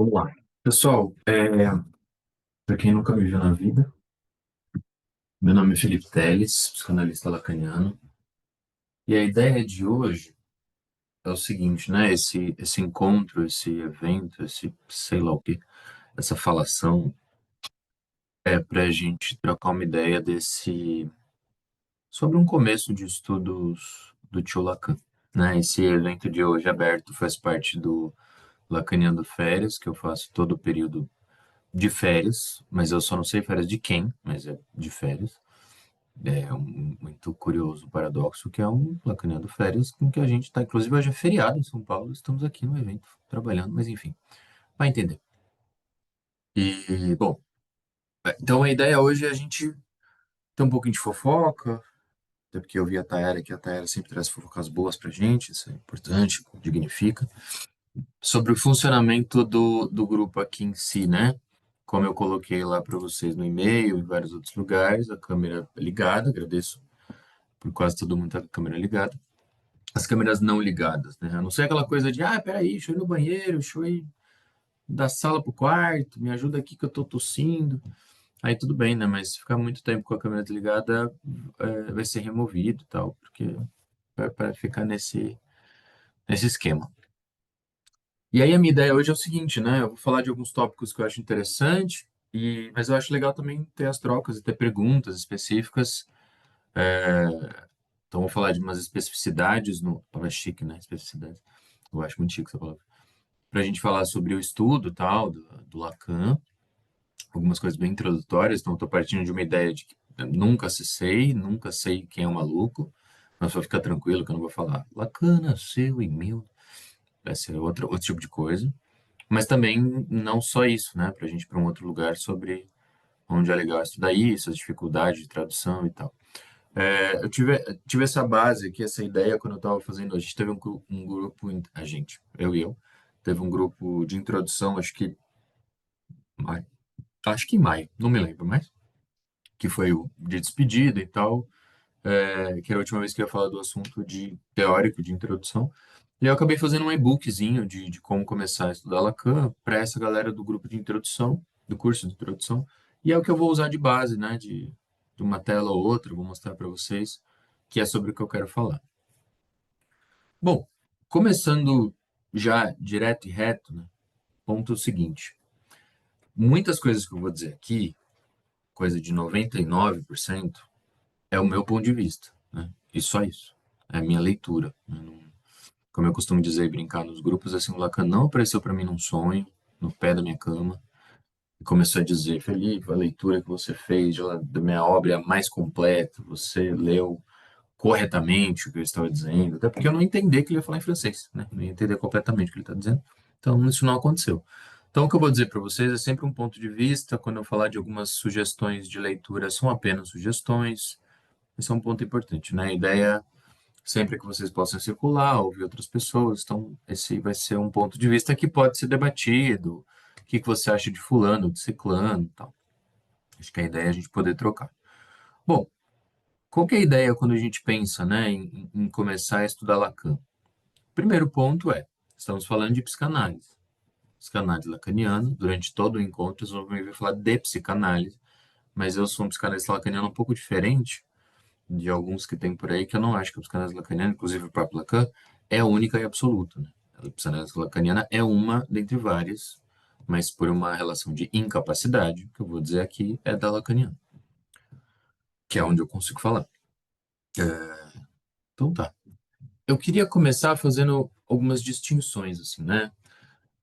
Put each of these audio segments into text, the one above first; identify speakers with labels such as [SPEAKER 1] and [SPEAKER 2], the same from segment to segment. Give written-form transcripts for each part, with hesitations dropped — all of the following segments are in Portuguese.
[SPEAKER 1] Vamos lá. Pessoal, para quem nunca me viu na vida, meu nome é Felipe Teles, psicanalista lacaniano, e a ideia de hoje é o seguinte, né? Esse encontro, esse evento, esse sei lá o quê, essa falação é para a gente trocar uma ideia sobre um começo de estudos do tio Lacan, né? Esse evento de hoje aberto faz parte do Lacaniano Férias, que eu faço todo o período de férias, mas eu só não sei férias de quem, mas é de férias. É um muito curioso paradoxo que é um Lacaniano Férias com que a gente está, inclusive hoje é feriado em São Paulo, estamos aqui no evento trabalhando, mas enfim, vai entender. Bom, então a ideia hoje é a gente ter um pouquinho de fofoca, até porque eu vi a Tayara que a Tayara sempre traz fofocas boas pra gente, isso é importante, dignifica. Sobre o funcionamento do grupo aqui em si, né? Como eu coloquei lá para vocês no e-mail e em vários outros lugares, a câmera é ligada, agradeço por quase todo mundo estar com a câmera ligada. As câmeras não ligadas, né? A não ser aquela coisa de, peraí, deixa eu ir no banheiro, deixa eu ir da sala pro quarto, me ajuda aqui que eu tô tossindo. Aí tudo bem, né? Mas se ficar muito tempo com a câmera desligada, vai ser removido e tal, porque para ficar nesse esquema. E aí a minha ideia hoje é o seguinte, né? Eu vou falar de alguns tópicos que eu acho interessante, mas eu acho legal também ter as trocas e ter perguntas específicas. Então, vou falar de umas especificidades, no, palavra chique, né? Especificidades. Eu acho muito chique essa palavra. Para a gente falar sobre o estudo tal, do Lacan, algumas coisas bem introdutórias. Então, estou partindo de uma ideia de que eu nunca sei quem é o maluco, mas só ficar tranquilo que eu não vou falar Lacan nasceu em mil. Vai ser outro tipo de coisa. Mas também não só isso, né? Para a gente ir para um outro lugar sobre onde é legal estudar isso, as dificuldades de tradução e tal. Eu tive essa base aqui, essa ideia quando eu estava fazendo. A gente teve um grupo, a gente, eu e eu, teve um grupo de introdução, maio, acho que em maio, não me lembro mais, que foi o de despedida e tal, que era a última vez que eu ia falar do assunto de teórico de introdução. E eu acabei fazendo um e-bookzinho de como começar a estudar Lacan para essa galera do grupo de introdução, do curso de introdução. E é o que eu vou usar de base, né, de uma tela ou outra, vou mostrar para vocês, que é sobre o que eu quero falar. Bom, começando já direto e reto, né, ponto é o seguinte: muitas coisas que eu vou dizer aqui, coisa de 99%, é o meu ponto de vista, né? E só isso. É a minha leitura, né? Como eu costumo dizer e brincar nos grupos, assim, o Lacan não apareceu para mim num sonho, no pé da minha cama, e começou a dizer: Felipe, a leitura que você fez da minha obra é a mais completa, você leu corretamente o que eu estava dizendo, até porque eu não entendi que ele ia falar em francês, né? Não ia entender completamente o que ele está dizendo. Então, isso não aconteceu. Então, o que eu vou dizer para vocês é sempre um ponto de vista. Quando eu falar de algumas sugestões de leitura, são apenas sugestões. Esse é um ponto importante, né? A ideia sempre é que vocês possam circular, ouvir outras pessoas. Então, esse vai ser um ponto de vista que pode ser debatido. O que que você acha de fulano, de ciclano, e tal. Acho que a ideia é a gente poder trocar. Bom, qual que é a ideia quando a gente pensa, né, em começar a estudar Lacan? Primeiro ponto estamos falando de psicanálise. Psicanálise lacaniana, durante todo o encontro, vocês vão me ouvir falar de psicanálise, mas eu sou um psicanalista lacaniano um pouco diferente de alguns que tem por aí, que eu não acho que a psicanálise lacaniana, inclusive o próprio Lacan, é única e absoluta, né? A psicanálise lacaniana é uma dentre várias, mas por uma relação de incapacidade, que eu vou dizer aqui, é da lacaniana, que é onde eu consigo falar. Então tá. Eu queria começar fazendo algumas distinções, assim, né?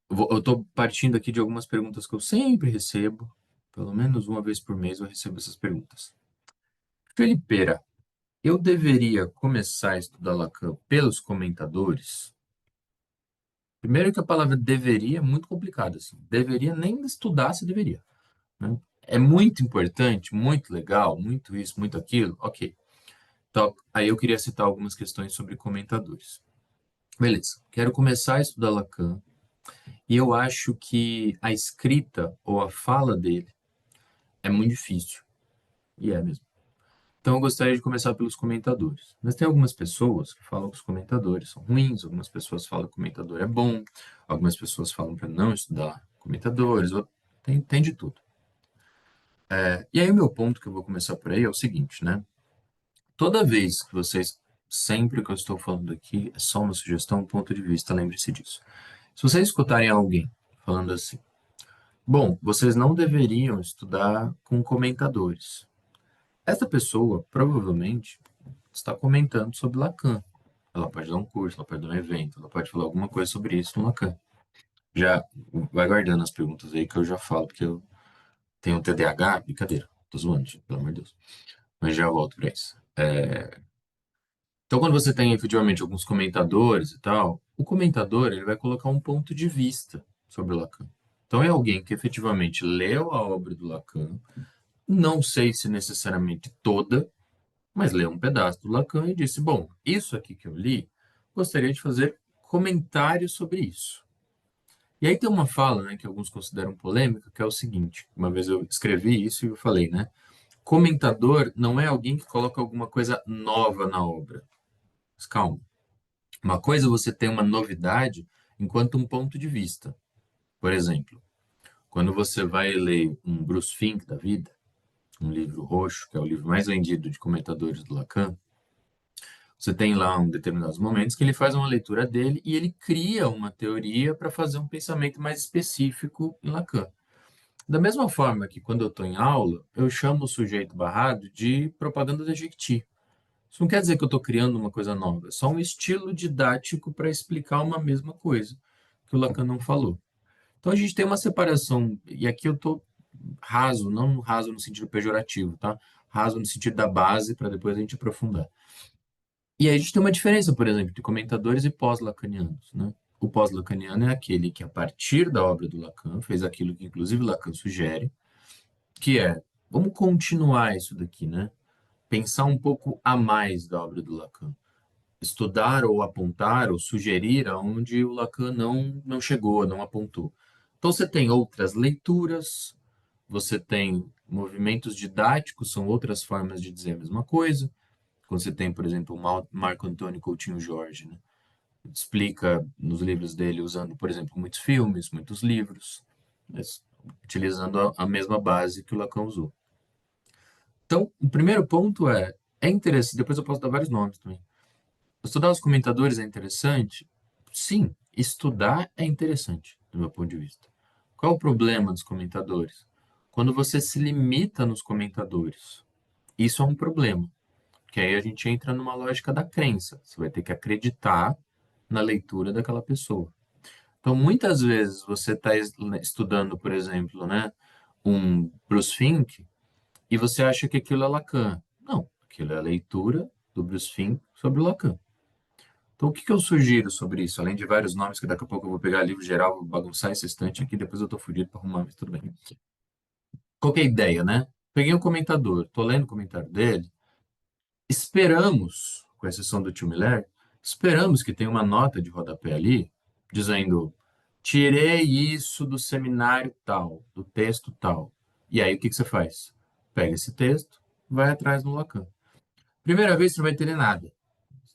[SPEAKER 1] Eu tô partindo aqui de algumas perguntas que eu sempre recebo, pelo menos uma vez por mês eu recebo essas perguntas. Felipeira, eu deveria começar a estudar Lacan pelos comentadores? Primeiro que a palavra deveria é muito complicada, assim. Deveria nem estudar se deveria, né? É muito importante, muito legal, muito isso, muito aquilo, ok. Então, aí eu queria citar algumas questões sobre comentadores. Beleza, quero começar a estudar Lacan. E eu acho que a escrita ou a fala dele é muito difícil. E é mesmo. Então eu gostaria de começar pelos comentadores. Mas tem algumas pessoas que falam que os comentadores são ruins, algumas pessoas falam que o comentador é bom, algumas pessoas falam para não estudar comentadores, tem de tudo. E aí o meu ponto que eu vou começar por aí é o seguinte, né? Toda vez que vocês, sempre que eu estou falando aqui, é só uma sugestão, um ponto de vista, lembre-se disso. Se vocês escutarem alguém falando assim, bom, vocês não deveriam estudar com comentadores. Essa pessoa provavelmente está comentando sobre Lacan. Ela pode dar um curso, ela pode dar um evento, ela pode falar alguma coisa sobre isso no Lacan. Já vai guardando as perguntas aí que eu já falo, porque eu tenho TDAH, brincadeira, tô zoando, gente, pelo amor de Deus. Mas já volto para isso. Então, quando você tem efetivamente alguns comentadores e tal, o comentador ele vai colocar um ponto de vista sobre o Lacan. Então, é alguém que efetivamente leu a obra do Lacan, não sei se necessariamente toda, mas leu um pedaço do Lacan e disse: bom, isso aqui que eu li, gostaria de fazer comentários sobre isso. E aí tem uma fala, né, que alguns consideram polêmica, que é o seguinte: uma vez eu escrevi isso e eu falei, né? Comentador não é alguém que coloca alguma coisa nova na obra. Mas calma. Uma coisa é você tem uma novidade enquanto um ponto de vista. Por exemplo, quando você vai ler um Bruce Fink da vida, um livro roxo, que é o livro mais vendido de comentadores do Lacan, você tem lá um determinados momentos que ele faz uma leitura dele e ele cria uma teoria para fazer um pensamento mais específico em Lacan. Da mesma forma que quando eu estou em aula, eu chamo o sujeito barrado de propaganda da Jequiti. Isso não quer dizer que eu estou criando uma coisa nova, é só um estilo didático para explicar uma mesma coisa que o Lacan não falou. Então a gente tem uma separação, e aqui eu estou raso, não raso no sentido pejorativo, tá? Raso no sentido da base, para depois a gente aprofundar. E aí a gente tem uma diferença, por exemplo, de comentadores e pós-lacanianos, né? O pós-lacaniano é aquele que, a partir da obra do Lacan, fez aquilo que inclusive Lacan sugere, que é, vamos continuar isso daqui, né? Pensar um pouco a mais da obra do Lacan. Estudar ou apontar ou sugerir aonde o Lacan não chegou, não apontou. Então você tem outras leituras, você tem movimentos didáticos, são outras formas de dizer a mesma coisa. Quando você tem, por exemplo, o Marco Antônio Coutinho Jorge, né? Explica nos livros dele usando, por exemplo, muitos filmes, muitos livros, mas utilizando a mesma base que o Lacan usou. Então, o primeiro ponto é interessante, depois eu posso dar vários nomes também. Estudar os comentadores é interessante? Sim, estudar é interessante, do meu ponto de vista. Qual é o problema dos comentadores? Quando você se limita nos comentadores, isso é um problema, porque aí a gente entra numa lógica da crença. Você vai ter que acreditar na leitura daquela pessoa. Então, muitas vezes você está estudando, por exemplo, né, um Bruce Fink e você acha que aquilo é Lacan. Não, aquilo é a leitura do Bruce Fink sobre o Lacan. Então, o que que eu sugiro sobre isso? Além de vários nomes, que daqui a pouco eu vou pegar livro geral, vou bagunçar esse estante aqui, depois eu tô fudido para arrumar, mas tudo bem. Qual que é a ideia, né? Peguei um comentador, tô lendo o comentário dele, esperamos, com exceção do tio Miller, esperamos que tenha uma nota de rodapé ali, dizendo, tirei isso do seminário tal, do texto tal. E aí, o que que você faz? Pega esse texto, vai atrás no Lacan. Primeira vez, você não vai entender nada.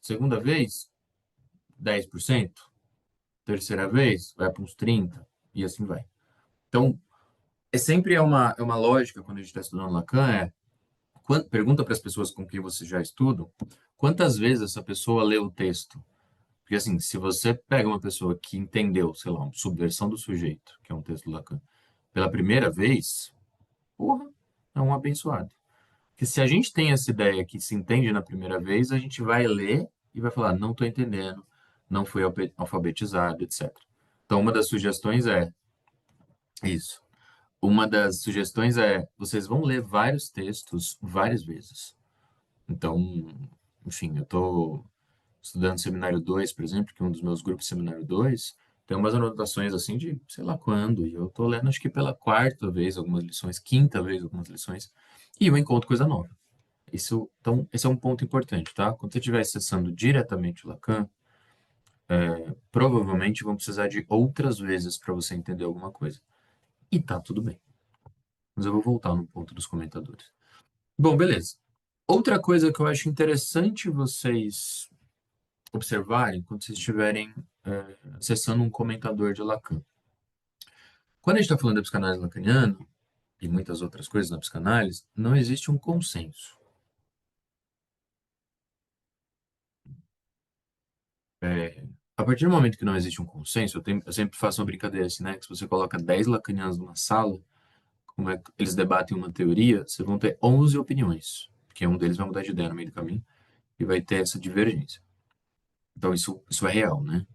[SPEAKER 1] Segunda vez, 10%. Terceira vez, vai para uns 30 e assim vai. Então, é uma lógica quando a gente está estudando Lacan, pergunta para as pessoas com quem você já estuda, quantas vezes essa pessoa leu o texto? Porque assim, se você pega uma pessoa que entendeu, sei lá, uma Subversão do Sujeito, que é um texto do Lacan, pela primeira vez, porra, é um abençoado. Porque se a gente tem essa ideia que se entende na primeira vez, a gente vai ler e vai falar, não estou entendendo, não fui alfabetizado, etc. Então, uma das sugestões é isso. Uma das sugestões é, vocês vão ler vários textos várias vezes. Então, enfim, eu estou estudando Seminário 2, por exemplo, que é um dos meus grupos Seminário 2, tem umas anotações assim de sei lá quando, e eu estou lendo acho que pela quarta vez algumas lições, quinta vez algumas lições, e eu encontro coisa nova. Então, esse é um ponto importante, tá? Quando você estiver acessando diretamente o Lacan, provavelmente vão precisar de outras vezes para você entender alguma coisa. E tá tudo bem. Mas eu vou voltar no ponto dos comentadores. Bom, beleza. Outra coisa que eu acho interessante vocês observarem quando vocês estiverem acessando um comentador de Lacan. Quando a gente está falando da psicanálise lacaniana e muitas outras coisas na psicanálise, não existe um consenso. A partir do momento que não existe um consenso, eu sempre faço uma brincadeira assim, né? Que se você coloca 10 lacanianos numa sala, como é que eles debatem uma teoria, vocês vão ter 11 opiniões, porque um deles vai mudar de ideia no meio do caminho e vai ter essa divergência. Então, isso é real, né?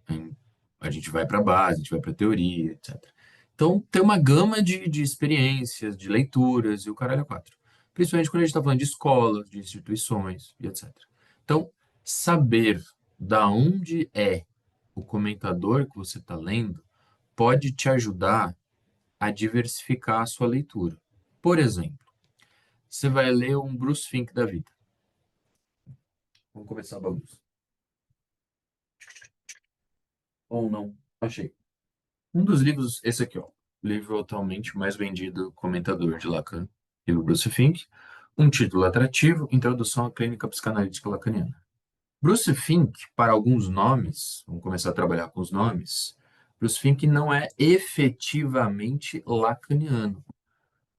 [SPEAKER 1] A gente vai para a base, a gente vai para a teoria, etc. Então, tem uma gama de experiências, de leituras e o caralho é quatro. Principalmente quando a gente está falando de escolas, de instituições e etc. Então, saber da onde é o comentador que você está lendo pode te ajudar a diversificar a sua leitura. Por exemplo, você vai ler um Bruce Fink da vida. Vamos começar a bagunça. Ou não? Achei. Um dos livros, esse aqui, ó. Livro atualmente mais vendido, comentador de Lacan, livro Bruce Fink. Um título atrativo, Introdução à Clínica Psicanalítica Lacaniana. Bruce Fink, para alguns nomes, vamos começar a trabalhar com os nomes. Bruce Fink não é efetivamente lacaniano.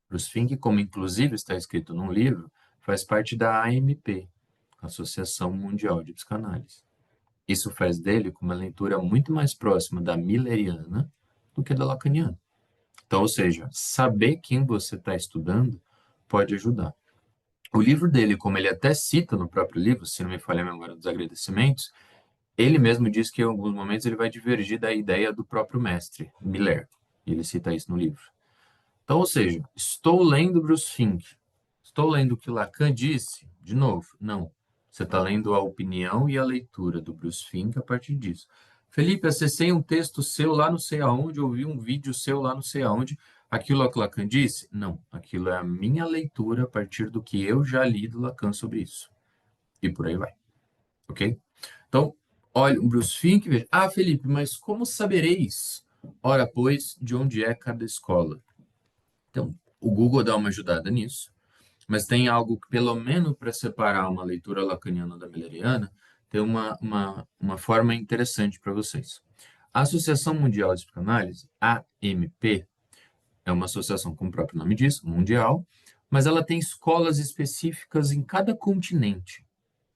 [SPEAKER 1] Bruce Fink, como inclusive está escrito num livro, faz parte da AMP, Associação Mundial de Psicanálise. Isso faz dele uma leitura muito mais próxima da milleriana do que da lacaniana. Então, ou seja, saber quem você está estudando pode ajudar. O livro dele, como ele até cita no próprio livro, se não me falha a memória dos agradecimentos, ele mesmo diz que em alguns momentos ele vai divergir da ideia do próprio mestre, Miller. Ele cita isso no livro. Então, ou seja, estou lendo Bruce Fink, estou lendo o que Lacan disse, de novo, não. Você está lendo a opinião e a leitura do Bruce Fink a partir disso. Felipe, acessei um texto seu lá não sei aonde, ouvi um vídeo seu lá não sei aonde. Aquilo é o que Lacan disse? Não. Aquilo é a minha leitura a partir do que eu já li do Lacan sobre isso. E por aí vai. Ok? Então, olha, o Bruce Fink, veja. Ah, Felipe, mas como sabereis? Ora, pois, de onde é cada escola? Então, o Google dá uma ajudada nisso, mas tem algo que, pelo menos para separar uma leitura lacaniana da milleriana, tem uma forma interessante para vocês. A Associação Mundial de Psicanálise, AMP, é uma associação, como o próprio nome diz, mundial, mas ela tem escolas específicas em cada continente,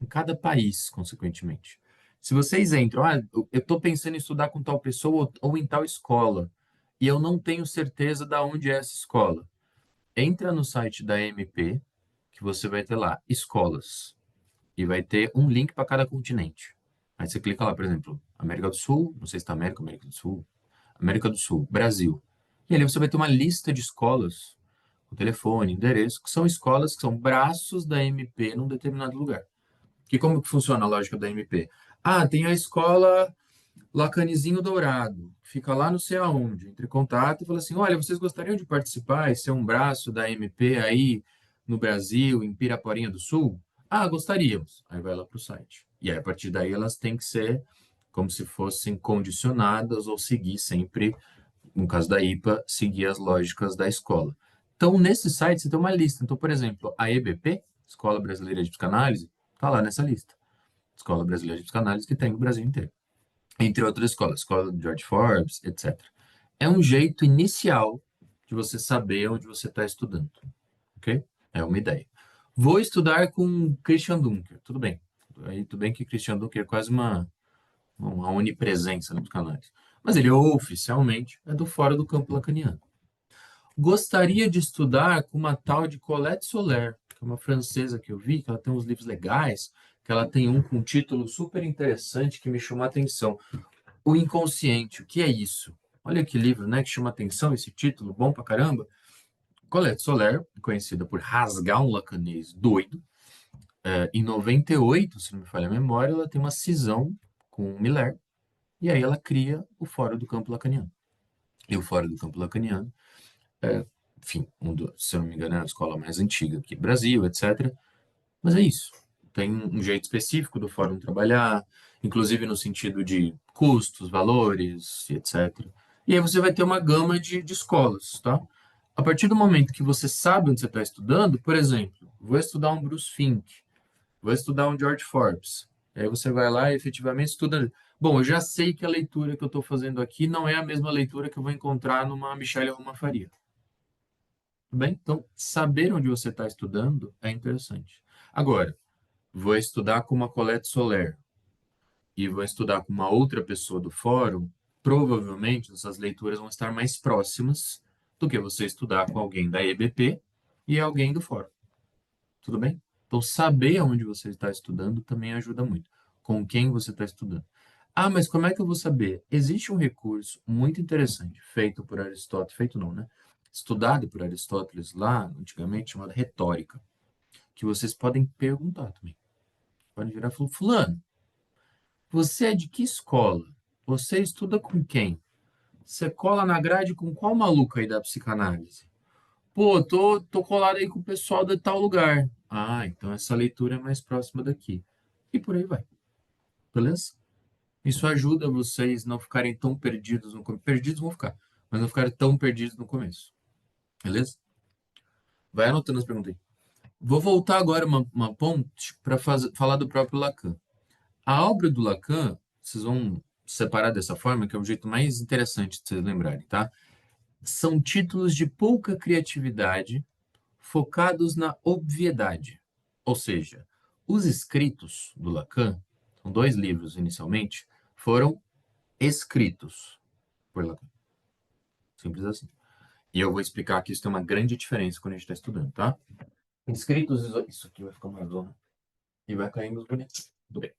[SPEAKER 1] em cada país, consequentemente. Se vocês entram, eu estou pensando em estudar com tal pessoa ou em tal escola, e eu não tenho certeza de onde é essa escola. Entra no site da MP, que você vai ter lá escolas, e vai ter um link para cada continente. Aí você clica lá, por exemplo, América do Sul, não sei se está América do Sul, América do Sul, Brasil. E ali você vai ter uma lista de escolas, com telefone, endereço, que são escolas que são braços da MP num determinado lugar. Que como que funciona a lógica da MP? Ah, tem a escola Lacanizinho Dourado, fica lá não sei aonde. Entre em contato e fala assim: olha, vocês gostariam de participar e ser um braço da MP aí no Brasil, em Piraporinha do Sul? Ah, gostaríamos. Aí vai lá para o site. E aí, a partir daí, elas têm que ser como se fossem condicionadas ou seguir sempre, no caso da IPA, seguir as lógicas da escola. Então, nesse site, você tem uma lista. Então, por exemplo, a EBP, Escola Brasileira de Psicanálise, está lá nessa lista. Escola Brasileira de Psicanálise que tem no Brasil inteiro entre outras escolas, escola de George Forbes, etc. É um jeito inicial de você saber onde você está estudando, ok? É uma ideia. Vou estudar com Christian Dunker, tudo bem. Aí tudo bem que Christian Dunker é quase uma onipresença nos canais. Mas ele oficialmente é do Fórum do Campo Lacaniano. Gostaria de estudar com uma tal de Colette Soler, que é uma francesa que eu vi, que ela tem uns livros legais, que ela tem um com um título super interessante que me chamou a atenção. O Inconsciente, o que é isso? Olha que livro, né, que chama atenção esse título, bom pra caramba. Colette Soler, conhecida por rasgar um lacanês doido, em 98, se não me falha a memória, ela tem uma cisão com o Miller, e aí ela cria o Fórum do Campo Lacaniano. E o Fórum do Campo Lacaniano, enfim, se eu não me engano, é a escola mais antiga aqui do Brasil, etc. Mas é isso. Tem um jeito específico do fórum trabalhar, inclusive no sentido de custos, valores, etc. E aí você vai ter uma gama de escolas, tá? A partir do momento que você sabe onde você está estudando, por exemplo, vou estudar um Bruce Fink, vou estudar um George Forbes. Aí você vai lá e efetivamente estuda. Bom, eu já sei que a leitura que eu estou fazendo aqui não é a mesma leitura que eu vou encontrar numa Michelle Roma Faria. Tudo bem? Então, saber onde você está estudando é interessante. Agora, vou estudar com uma Colette Soler e vou estudar com uma outra pessoa do fórum, provavelmente essas leituras vão estar mais próximas do que você estudar com alguém da EBP e alguém do fórum. Tudo bem? Então, saber onde você está estudando também ajuda muito. Com quem você está estudando. Ah, mas como é que eu vou saber? Existe um recurso muito interessante, feito por Aristóteles, feito não, né? Estudado por Aristóteles lá, antigamente, chamado retórica, que vocês podem perguntar também. Podem virar e falar, fulano, você é de que escola? Você estuda com quem? Você cola na grade com qual maluco aí da psicanálise? Pô, tô colado aí com o pessoal de tal lugar. Ah, então essa leitura é mais próxima daqui. E por aí vai. Beleza? Isso ajuda vocês não ficarem tão perdidos no começo. Perdidos vão ficar, mas não ficarem tão perdidos no começo. Beleza? Vai anotando as perguntas aí. Vou voltar agora uma ponte para falar do próprio Lacan. A obra do Lacan, vocês vão separar dessa forma, que é o jeito mais interessante de vocês lembrarem, tá? São títulos de pouca criatividade focados na obviedade. Ou seja, os escritos do Lacan, são dois livros inicialmente, foram escritos por Lacan. Simples assim. E eu vou explicar que isso tem uma grande diferença quando a gente está estudando, tá? Escritos, isso aqui vai ficar uma zona. E vai caindo os bonitinhos. Tudo bem.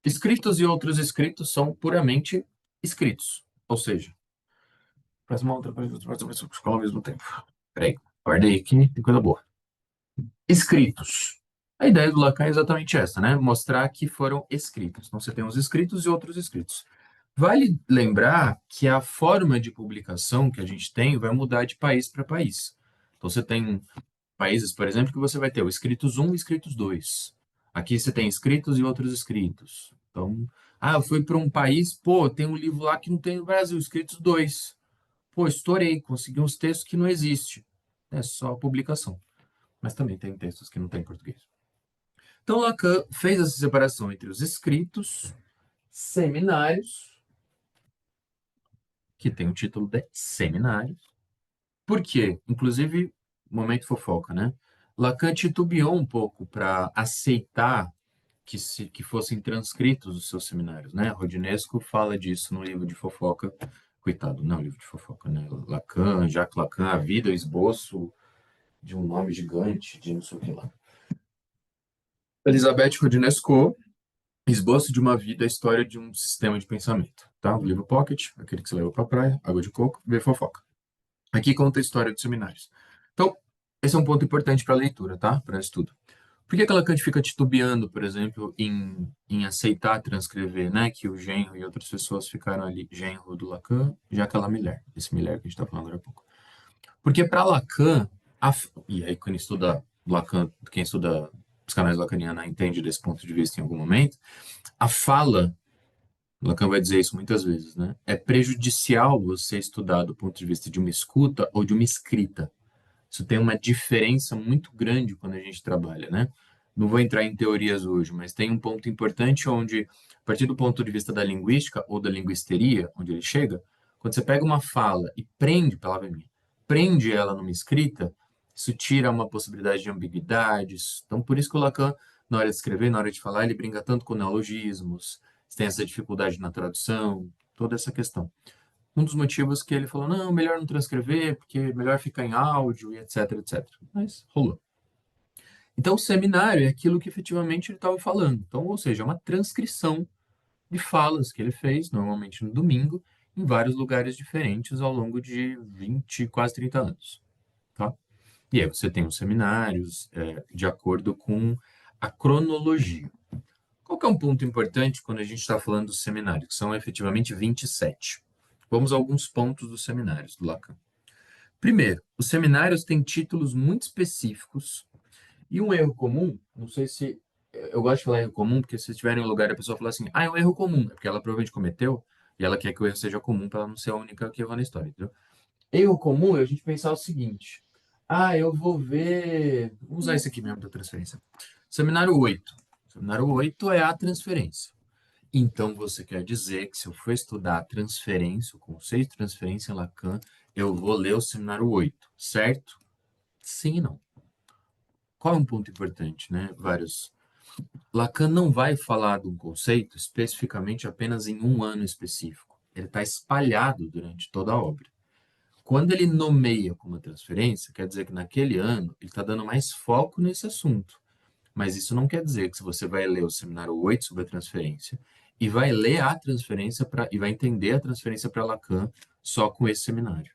[SPEAKER 1] Escritos e outros escritos são puramente escritos. Ou seja, faz uma outra coisa ao mesmo tempo. Peraí, guardei aqui, tem coisa boa. Escritos. A ideia do Lacan é exatamente essa, né? Mostrar que foram escritos. Então, você tem uns escritos e outros escritos. Vale lembrar que a forma de publicação que a gente tem vai mudar de país para país. Então, você tem países, por exemplo, que você vai ter o escritos um e escritos 2. Aqui você tem escritos e outros escritos. Então, eu fui para um país, pô, tem um livro lá que não tem no Brasil, escritos 2. Pô, estourei, consegui uns textos que não existem. É só publicação. Mas também tem textos que não tem em português. Então, Lacan fez essa separação entre os escritos, seminários, que tem o título de seminários. Por quê? Inclusive, momento fofoca, né? Lacan titubeou um pouco para aceitar que fossem transcritos os seus seminários, né? Rodinesco fala disso no livro de fofoca. Coitado, não, livro de fofoca, né? Lacan, Jacques Lacan, A Vida, o Esboço de um Nome Gigante, de não sei o que lá. Elizabeth Rodinesco, Esboço de uma Vida, a História de um Sistema de Pensamento. Tá? O livro Pocket, aquele que você leva para a praia, água de coco, vê fofoca. Aqui conta a história dos seminários. Então, esse é um ponto importante para a leitura, tá? Para estudo. Por que que Lacan fica titubeando, por exemplo, em aceitar transcrever, né? Que o Genro e outras pessoas ficaram ali, Genro do Lacan, já aquela Miller, esse Miller que a gente está falando agora há pouco. Porque para Lacan, e aí quem estuda Lacan, quem estuda psicanálise lacaniana entende desse ponto de vista em algum momento, a fala, Lacan vai dizer isso muitas vezes, né? É prejudicial você estudar do ponto de vista de uma escuta ou de uma escrita. Isso tem uma diferença muito grande quando a gente trabalha, né? Não vou entrar em teorias hoje, mas tem um ponto importante onde, a partir do ponto de vista da linguística ou da linguisteria, onde ele chega, quando você pega uma fala e prende, palavra minha, prende ela numa escrita, isso tira uma possibilidade de ambiguidades. Então, por isso que o Lacan, na hora de escrever, na hora de falar, ele brinca tanto com neologismos, tem essa dificuldade na tradução, toda essa questão. Um dos motivos que ele falou, não, melhor não transcrever, porque melhor ficar em áudio e etc, etc. Mas rolou. Então, o seminário é aquilo que efetivamente ele estava falando. Então, ou seja, é uma transcrição de falas que ele fez, normalmente no domingo, em vários lugares diferentes ao longo de 20, quase 30 anos. Tá? E aí você tem os seminários de acordo com a cronologia. Qual que é um ponto importante quando a gente está falando dos seminários, que são efetivamente 27? Vamos a alguns pontos dos seminários do Lacan. Primeiro, os seminários têm títulos muito específicos e um erro comum, não sei se eu gosto de falar erro comum, porque se estiver em um lugar e a pessoa falar assim, é um erro comum, é porque ela provavelmente cometeu e ela quer que o erro seja comum para ela não ser a única que errou na história, entendeu? Erro comum é a gente pensar o seguinte, eu vou ver, vamos usar esse aqui mesmo da transferência. Seminário 8. Seminário 8 é a transferência. Então, você quer dizer que se eu for estudar a transferência, o conceito de transferência em Lacan, eu vou ler o seminário 8, certo? Sim e não. Qual é um ponto importante, né? Vários. Lacan não vai falar de um conceito especificamente apenas em um ano específico. Ele está espalhado durante toda a obra. Quando ele nomeia como transferência, quer dizer que naquele ano ele está dando mais foco nesse assunto. Mas isso não quer dizer que se você vai ler o seminário 8 sobre a transferência e vai ler a transferência e vai entender a transferência para Lacan só com esse seminário,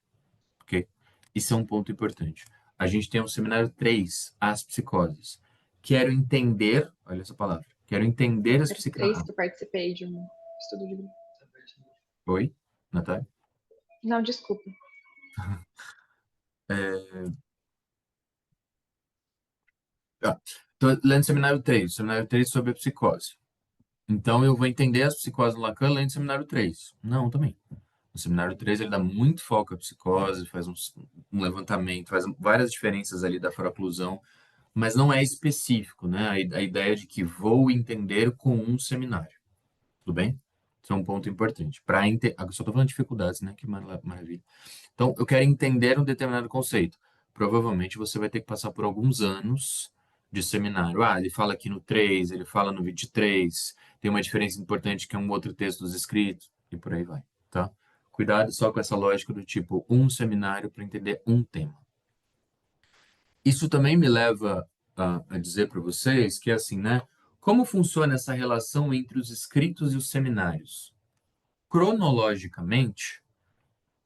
[SPEAKER 1] ok? Isso é um ponto importante. A gente tem o seminário 3, as psicoses. Quero entender, olha essa palavra, quero entender as
[SPEAKER 2] Era três
[SPEAKER 1] psicanálise.
[SPEAKER 2] que eu participei de um estudo de grupo.
[SPEAKER 1] Oi, Natália?
[SPEAKER 2] Não, desculpa.
[SPEAKER 1] Estou lendo o seminário 3 sobre a psicose. Então eu vou entender as psicoses no Lacan lendo o seminário 3. Não, também. O seminário 3 ele dá muito foco à psicose, faz um levantamento, faz várias diferenças ali da foraclusão, mas não é específico, né? A ideia de que vou entender com um seminário. Tudo bem? Isso é um ponto importante. Eu só estou falando de dificuldades, né? Que maravilha. Então, eu quero entender um determinado conceito. Provavelmente você vai ter que passar por alguns anos de seminário. Ah, ele fala aqui no 3, ele fala no 23, tem uma diferença importante que é um outro texto dos escritos, e por aí vai, tá? Cuidado só com essa lógica do tipo um seminário para entender um tema. Isso também me leva a dizer para vocês que, assim, né? Como funciona essa relação entre os escritos e os seminários? Cronologicamente,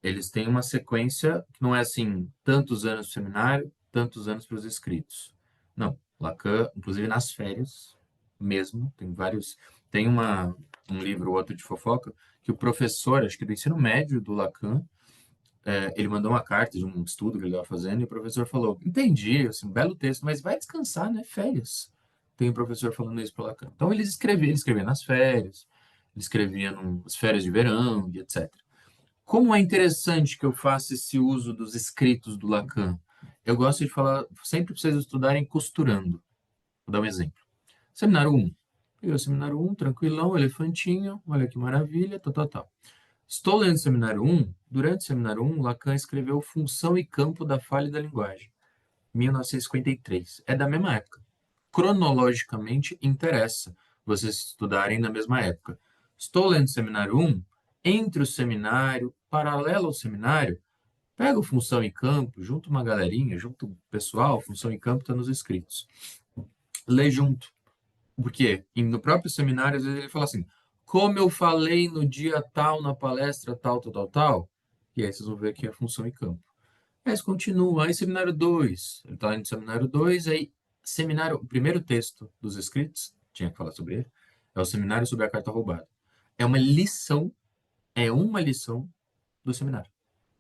[SPEAKER 1] eles têm uma sequência que não é assim, tantos anos para o seminário, tantos anos para os escritos. Não, Lacan, inclusive nas férias mesmo, tem vários. Tem um livro ou outro de fofoca que o professor, acho que do ensino médio do Lacan, ele mandou uma carta de um estudo que ele estava fazendo e o professor falou: Entendi, assim, belo texto, mas vai descansar, né? Férias. Tem um professor falando isso para Lacan. Então ele escrevia nas férias, ele escrevia nas férias de verão e etc. Como é interessante que eu faça esse uso dos escritos do Lacan. Eu gosto de falar, sempre para vocês estudarem costurando. Vou dar um exemplo. Seminário 1. Peguei o seminário 1, tranquilão, elefantinho, olha que maravilha, tal, tal, tal. Estou lendo o seminário 1. Durante o seminário 1, Lacan escreveu Função e Campo da Falha e da Linguagem, 1953. É da mesma época. Cronologicamente, interessa vocês estudarem na mesma época. Estou lendo o seminário 1. Entre o seminário, paralelo ao seminário, pega o Função e Campo, junta uma galerinha, junta o pessoal, Função e Campo está nos escritos. Lê junto. Porque no próprio seminário, às vezes ele fala assim, como eu falei no dia tal, na palestra tal, tal, tal, tal, e aí vocês vão ver que é Função e Campo. Aí eles continuam, aí seminário 2, ele está indo no seminário 2, aí seminário, o primeiro texto dos escritos, tinha que falar sobre ele, é o seminário sobre a carta roubada. É uma lição, é uma lição do seminário.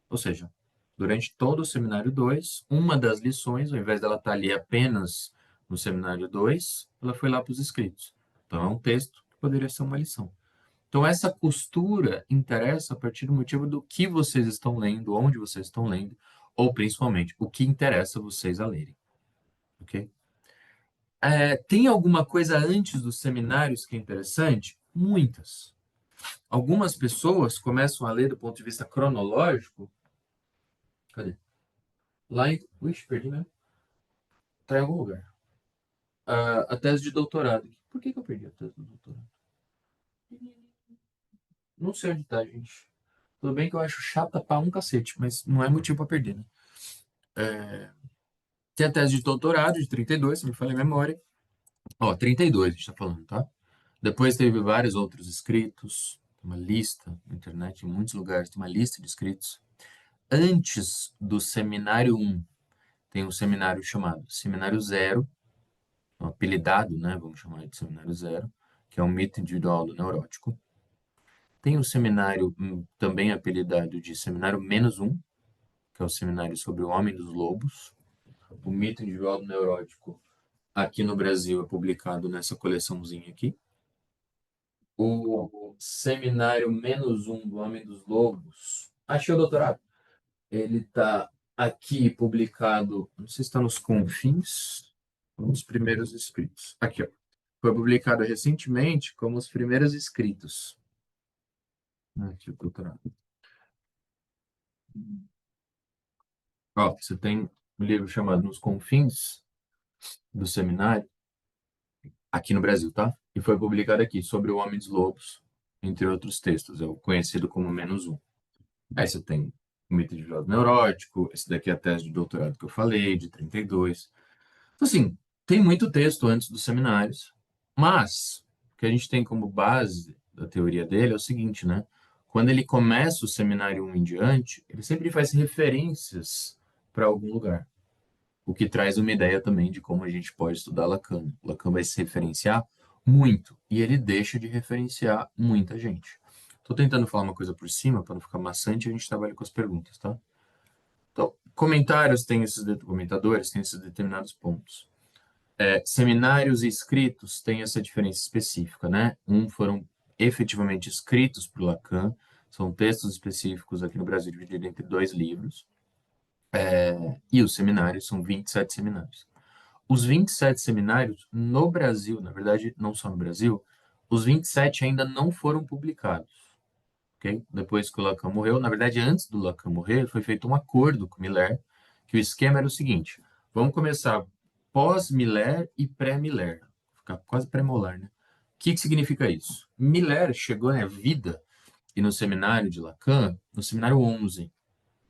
[SPEAKER 1] Ou seja, durante todo o seminário 2, uma das lições, ao invés dela estar ali apenas no seminário 2, ela foi lá para os escritos. Então, é um texto que poderia ser uma lição. Então, essa costura interessa a partir do motivo do que vocês estão lendo, onde vocês estão lendo, ou principalmente, o que interessa vocês a lerem. Ok? Tem alguma coisa antes dos seminários que é interessante? Muitas. Algumas pessoas começam a ler do ponto de vista cronológico. Cadê? Lá em. Ixi, perdi mesmo. Está em algum lugar. A tese de doutorado. Por que eu perdi a tese de doutorado? Não sei onde tá, gente. Tudo bem que eu acho chata pra um cacete, mas não é motivo pra perder, né? Tem a tese de doutorado de 32, se me falha a memória. Ó, 32 a gente tá falando, tá? Depois teve vários outros escritos, uma lista na internet, em muitos lugares, tem uma lista de escritos. Antes do seminário 1, tem um seminário chamado Seminário Zero, um apelidado, né? Vamos chamar de Seminário Zero, que é um mito individual do neurótico. Tem o seminário também apelidado de Seminário Menos Um, que é o seminário sobre o Homem dos Lobos. O mito individual do neurótico, aqui no Brasil, é publicado nessa coleçãozinha aqui. O seminário Menos Um do Homem dos Lobos. Achei o doutorado. Ele está aqui publicado, não sei se está nos confins, nos primeiros escritos. Aqui, ó. Foi publicado recentemente como os primeiros escritos. Deixa eu procurar. Ó, você tem um livro chamado Nos Confins do Seminário, aqui no Brasil, tá? E foi publicado aqui, sobre o Homem dos Lobos, entre outros textos. É o conhecido como Menos Um. Aí você tem o mito de Jovem Neurótico, esse daqui é a tese de doutorado que eu falei, de 32. Então, assim, tem muito texto antes dos seminários, mas o que a gente tem como base da teoria dele é o seguinte, né? Quando ele começa o seminário um em diante, ele sempre faz referências para algum lugar, o que traz uma ideia também de como a gente pode estudar Lacan. Lacan vai se referenciar muito e ele deixa de referenciar muita gente. Estou tentando falar uma coisa por cima para não ficar maçante e a gente trabalha com as perguntas, tá? Então, comentários têm esses comentadores têm esses determinados pontos. Seminários e escritos têm essa diferença específica, né? Foram efetivamente escritos por Lacan, são textos específicos aqui no Brasil divididos entre dois livros, e os seminários são 27 seminários. Os 27 seminários no Brasil, na verdade, não só no Brasil, os 27 ainda não foram publicados, ok? Depois que o Lacan morreu, na verdade, antes do Lacan morrer, foi feito um acordo com Miller, que o esquema era o seguinte: vamos começar pós-Miller e pré-Miller, ficar quase pré-molar, né? O que significa isso? Miller chegou na vida e no seminário de Lacan, no seminário 11.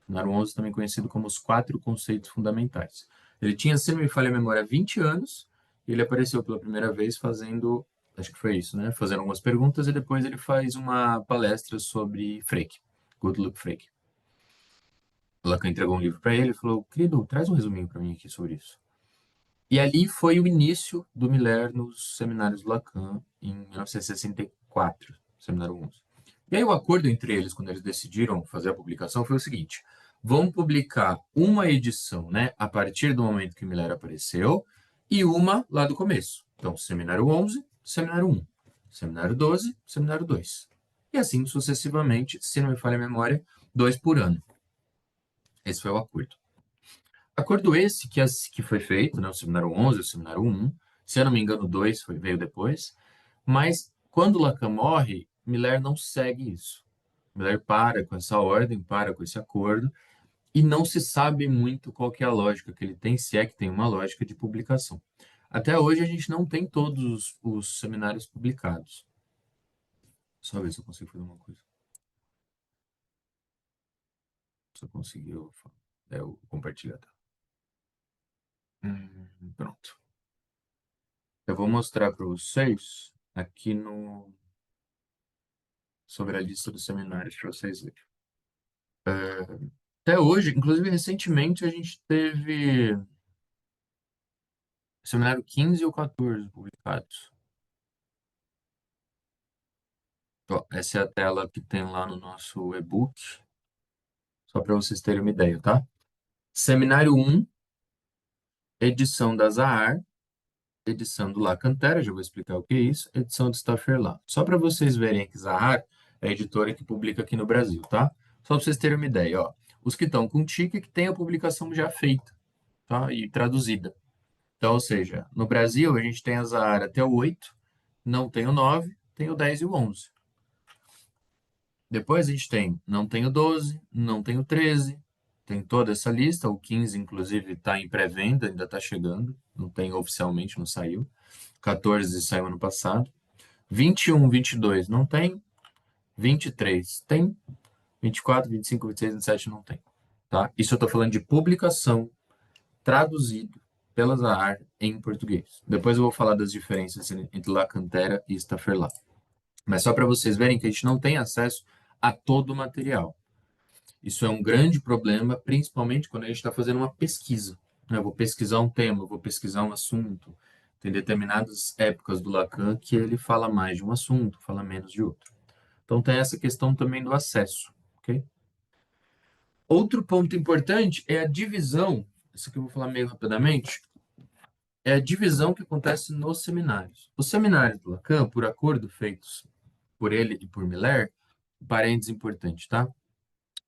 [SPEAKER 1] Seminário 11 também conhecido como os quatro conceitos fundamentais. Ele tinha, se não me falha a memória, 20 anos, e ele apareceu pela primeira vez fazendo, acho que foi isso, né? Fazendo algumas perguntas e depois ele faz uma palestra sobre Frege, Gottlob Frege. O Lacan entregou um livro para ele e falou: querido, traz um resuminho para mim aqui sobre isso. E ali foi o início do Miller nos seminários do Lacan, em 1964, seminário 11. E aí o acordo entre eles, quando eles decidiram fazer a publicação, foi o seguinte: vão publicar uma edição, né, a partir do momento que o Miller apareceu, e uma lá do começo. Então, seminário 11, seminário 1, seminário 12, seminário 2. E assim sucessivamente, se não me falha a memória, dois por ano. Esse foi o acordo. Acordo esse que foi feito, né, o seminário 11, o seminário 1, se eu não me engano, o 2 veio depois, mas quando Lacan morre, Miller não segue isso. Miller para com essa ordem, para com esse acordo, e não se sabe muito qual que é a lógica que ele tem, se é que tem uma lógica de publicação. Até hoje a gente não tem todos os seminários publicados. Só ver se eu consigo fazer uma coisa. Se eu conseguir, eu compartilhar. Tá? Pronto. Eu vou mostrar para vocês aqui no sobre a lista dos seminários para vocês verem. Até hoje, inclusive recentemente, a gente teve o seminário 15 ou 14 publicados. Ó, essa é a tela que tem lá no nosso e-book, só para vocês terem uma ideia, tá? Seminário 1, edição da Zahar, edição do La Cantera, já vou explicar o que é isso, edição do Stafford. Só para vocês verem que Zahar é a editora que publica aqui no Brasil, tá? Só para vocês terem uma ideia, ó. Os que estão com tique que tem a publicação já feita, tá? E traduzida. Então, ou seja, no Brasil a gente tem a Zahar até o 8, não tem o 9, tem o 10 e o 11. Depois a gente tem, não tem o 12, não tem o 13, tem toda essa lista, o 15 inclusive está em pré-venda, ainda está chegando, não tem oficialmente, não saiu. 14 saiu ano passado. 21, 22 não tem, 23 tem, 24, 25, 26, 27 não tem. Tá? Isso eu estou falando de publicação traduzido pela Zahar em português. Depois eu vou falar das diferenças entre La Cantera e Stafford. Mas só para vocês verem que a gente não tem acesso a todo o material. Isso é um grande problema, principalmente quando a gente está fazendo uma pesquisa. Né? Eu vou pesquisar um tema, eu vou pesquisar um assunto. Tem determinadas épocas do Lacan que ele fala mais de um assunto, fala menos de outro. Então tem essa questão também do acesso, ok? Outro ponto importante é a divisão, isso aqui eu vou falar meio rapidamente, é a divisão que acontece nos seminários. Os seminários do Lacan, por acordo feitos por ele e por Miller, parênteses importante, tá?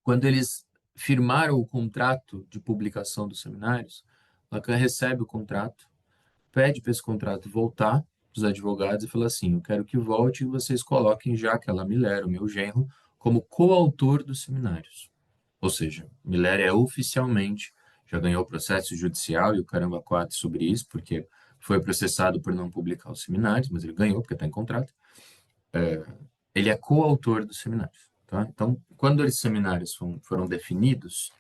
[SPEAKER 1] Quando eles firmaram o contrato de publicação dos seminários, Lacan recebe o contrato, pede para esse contrato voltar os advogados e falou assim: eu quero que volte e vocês coloquem Jacques Miller, o meu genro, como coautor dos seminários. Ou seja, Miller é oficialmente, já ganhou processo judicial e o caramba quatro sobre isso, porque foi processado por não publicar os seminários, mas ele ganhou porque está em contrato. Ele é coautor dos seminários. Tá? Então, quando esses seminários foram definidos,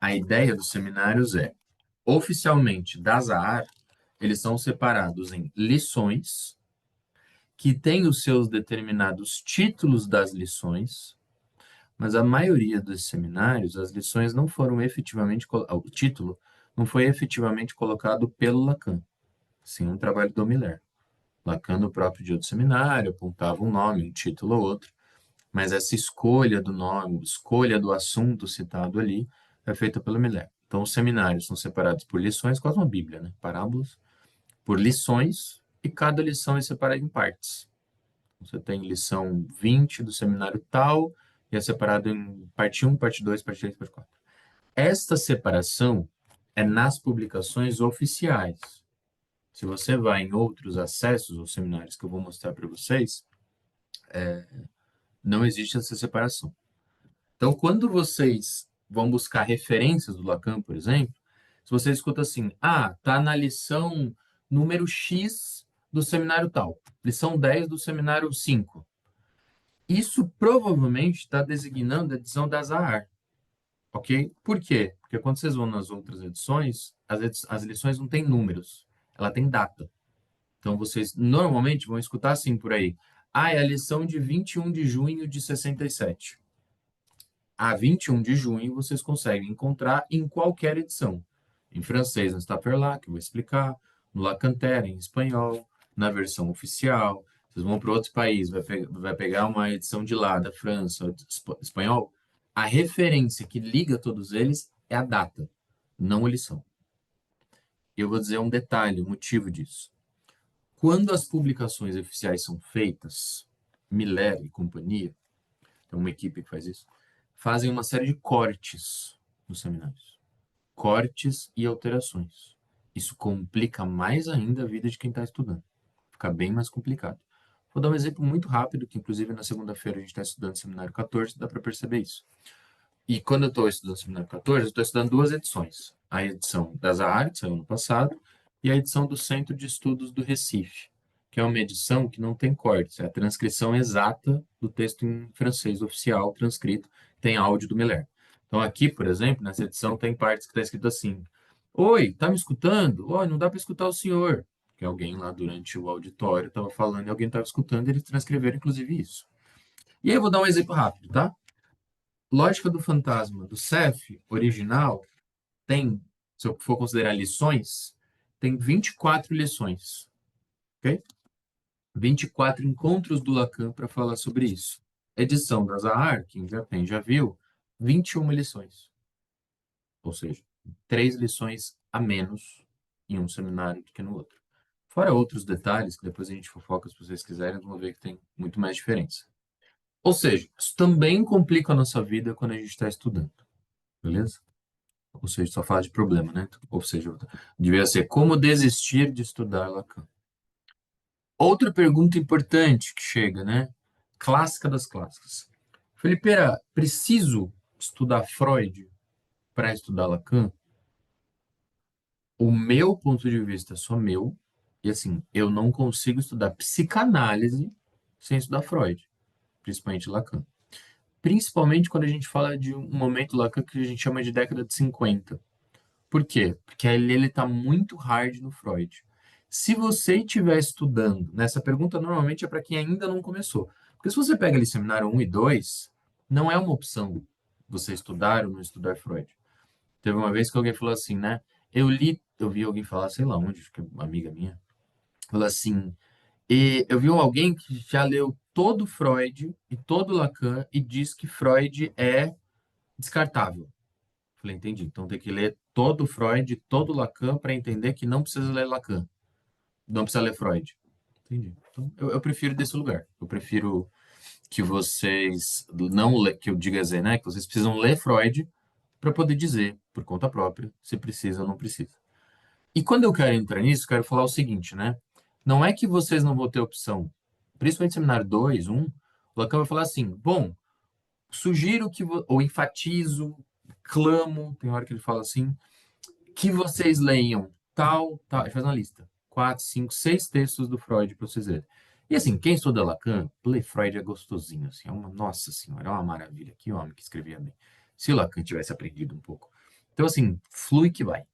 [SPEAKER 1] a ideia dos seminários é, oficialmente, da Zahar, eles são separados em lições, que têm os seus determinados títulos das lições, mas a maioria dos seminários, as lições não foram efetivamente, o título não foi efetivamente colocado pelo Lacan, sim um trabalho do Miller. Lacan, no próprio dia do seminário, apontava um nome, um título ou outro, mas essa escolha do nome, escolha do assunto citado ali, é feita pelo Miller. Então, os seminários são separados por lições, quase uma Bíblia, né? Parábolas, por lições, e cada lição é separada em partes. Você tem lição 20 do seminário tal, e é separado em parte um, parte 2, parte 3, parte 4. Esta separação é nas publicações oficiais. Se você vai em outros acessos aos seminários que eu vou mostrar para vocês, não existe essa separação. Então, quando vocês vão buscar referências do Lacan, por exemplo, se você escuta assim, tá na lição número X do seminário tal, lição 10 do seminário 5. Isso provavelmente está designando a edição da Zahar, ok? Por quê? Porque quando vocês vão nas outras edições, as lições não têm números, ela tem data. Então, vocês normalmente vão escutar assim por aí. É a lição de 21 de junho de 67. A 21 de junho vocês conseguem encontrar em qualquer edição. Em francês, no Staperlat, que eu vou explicar, no Lacanter, em espanhol, na versão oficial. Vocês vão para outro país, vai pegar uma edição de lá, da França, ou de espanhol. A referência que liga todos eles é a data, não a lição. E eu vou dizer um detalhe, o motivo disso. Quando as publicações oficiais são feitas, Miller e companhia, tem uma equipe que faz isso, fazem uma série de cortes nos seminários. Cortes e alterações. Isso complica mais ainda a vida de quem está estudando. Fica bem mais complicado. Vou dar um exemplo muito rápido, que inclusive na segunda-feira a gente está estudando o seminário 14, dá para perceber isso. E quando eu estou estudando o seminário 14, eu estou estudando duas edições. A edição da Zahar, que saiu ano passado, e a edição do Centro de Estudos do Recife, que é uma edição que não tem cortes, é a transcrição exata do texto em francês oficial, transcrito, tem áudio do Miller. Então aqui, por exemplo, nessa edição tem partes que está escrito assim: Oi, tá me escutando? Oi, não dá para escutar o senhor. Que alguém lá durante o auditório estava falando e alguém estava escutando e eles transcreveram inclusive isso. E aí eu vou dar um exemplo rápido, tá? Lógica do fantasma do CEF original tem, se eu for considerar lições, tem 24 lições, ok? 24 encontros do Lacan para falar sobre isso. Edição da Zahar, quem já tem, já viu, 21 lições. Ou seja, 3 lições a menos em um seminário do que no outro. Fora outros detalhes, que depois a gente fofoca se vocês quiserem, vão ver que tem muito mais diferença. Ou seja, isso também complica a nossa vida quando a gente está estudando, beleza? Ou seja, só fala de problema, né? Ou seja, devia ser como desistir de estudar Lacan. Outra pergunta importante que chega, né? Clássica das clássicas. Felipeira, preciso estudar Freud para estudar Lacan? O meu ponto de vista é só meu, e assim, eu não consigo estudar psicanálise sem estudar Freud, principalmente Lacan. Principalmente quando a gente fala de um momento Lacan que a gente chama de década de 50. Por quê? Porque ele está muito hard no Freud. Se você estiver estudando, nessa pergunta normalmente é para quem ainda não começou. Porque se você pega ali seminário um e 2, não é uma opção você estudar ou não estudar Freud. Teve uma vez que alguém falou assim, né? Eu vi alguém falar, sei lá onde, acho que é uma amiga minha, falou assim, eu vi alguém que já leu todo Freud e todo Lacan e diz que Freud é descartável. Falei, entendi. Então tem que ler todo Freud, todo Lacan para entender que não precisa ler Lacan, não precisa ler Freud. Entendi. Então eu prefiro desse lugar. Eu prefiro que vocês não le, que eu diga assim, né, que vocês precisam ler Freud para poder dizer por conta própria se precisa ou não precisa. E quando eu quero entrar nisso, quero falar o seguinte, né? Não é que vocês não vão ter opção. Principalmente seminário 2, 1, o Lacan vai falar assim, bom, sugiro que, ou enfatizo, clamo, tem hora que ele fala assim, que vocês leiam tal, tal, ele faz uma lista, 4, 5, 6 textos do Freud para vocês lerem. E assim, quem estuda Lacan, ler Freud é gostosinho, assim, é uma, nossa senhora, é uma maravilha, que homem que escrevia bem. Se o Lacan tivesse aprendido um pouco. Então, assim, flui que vai.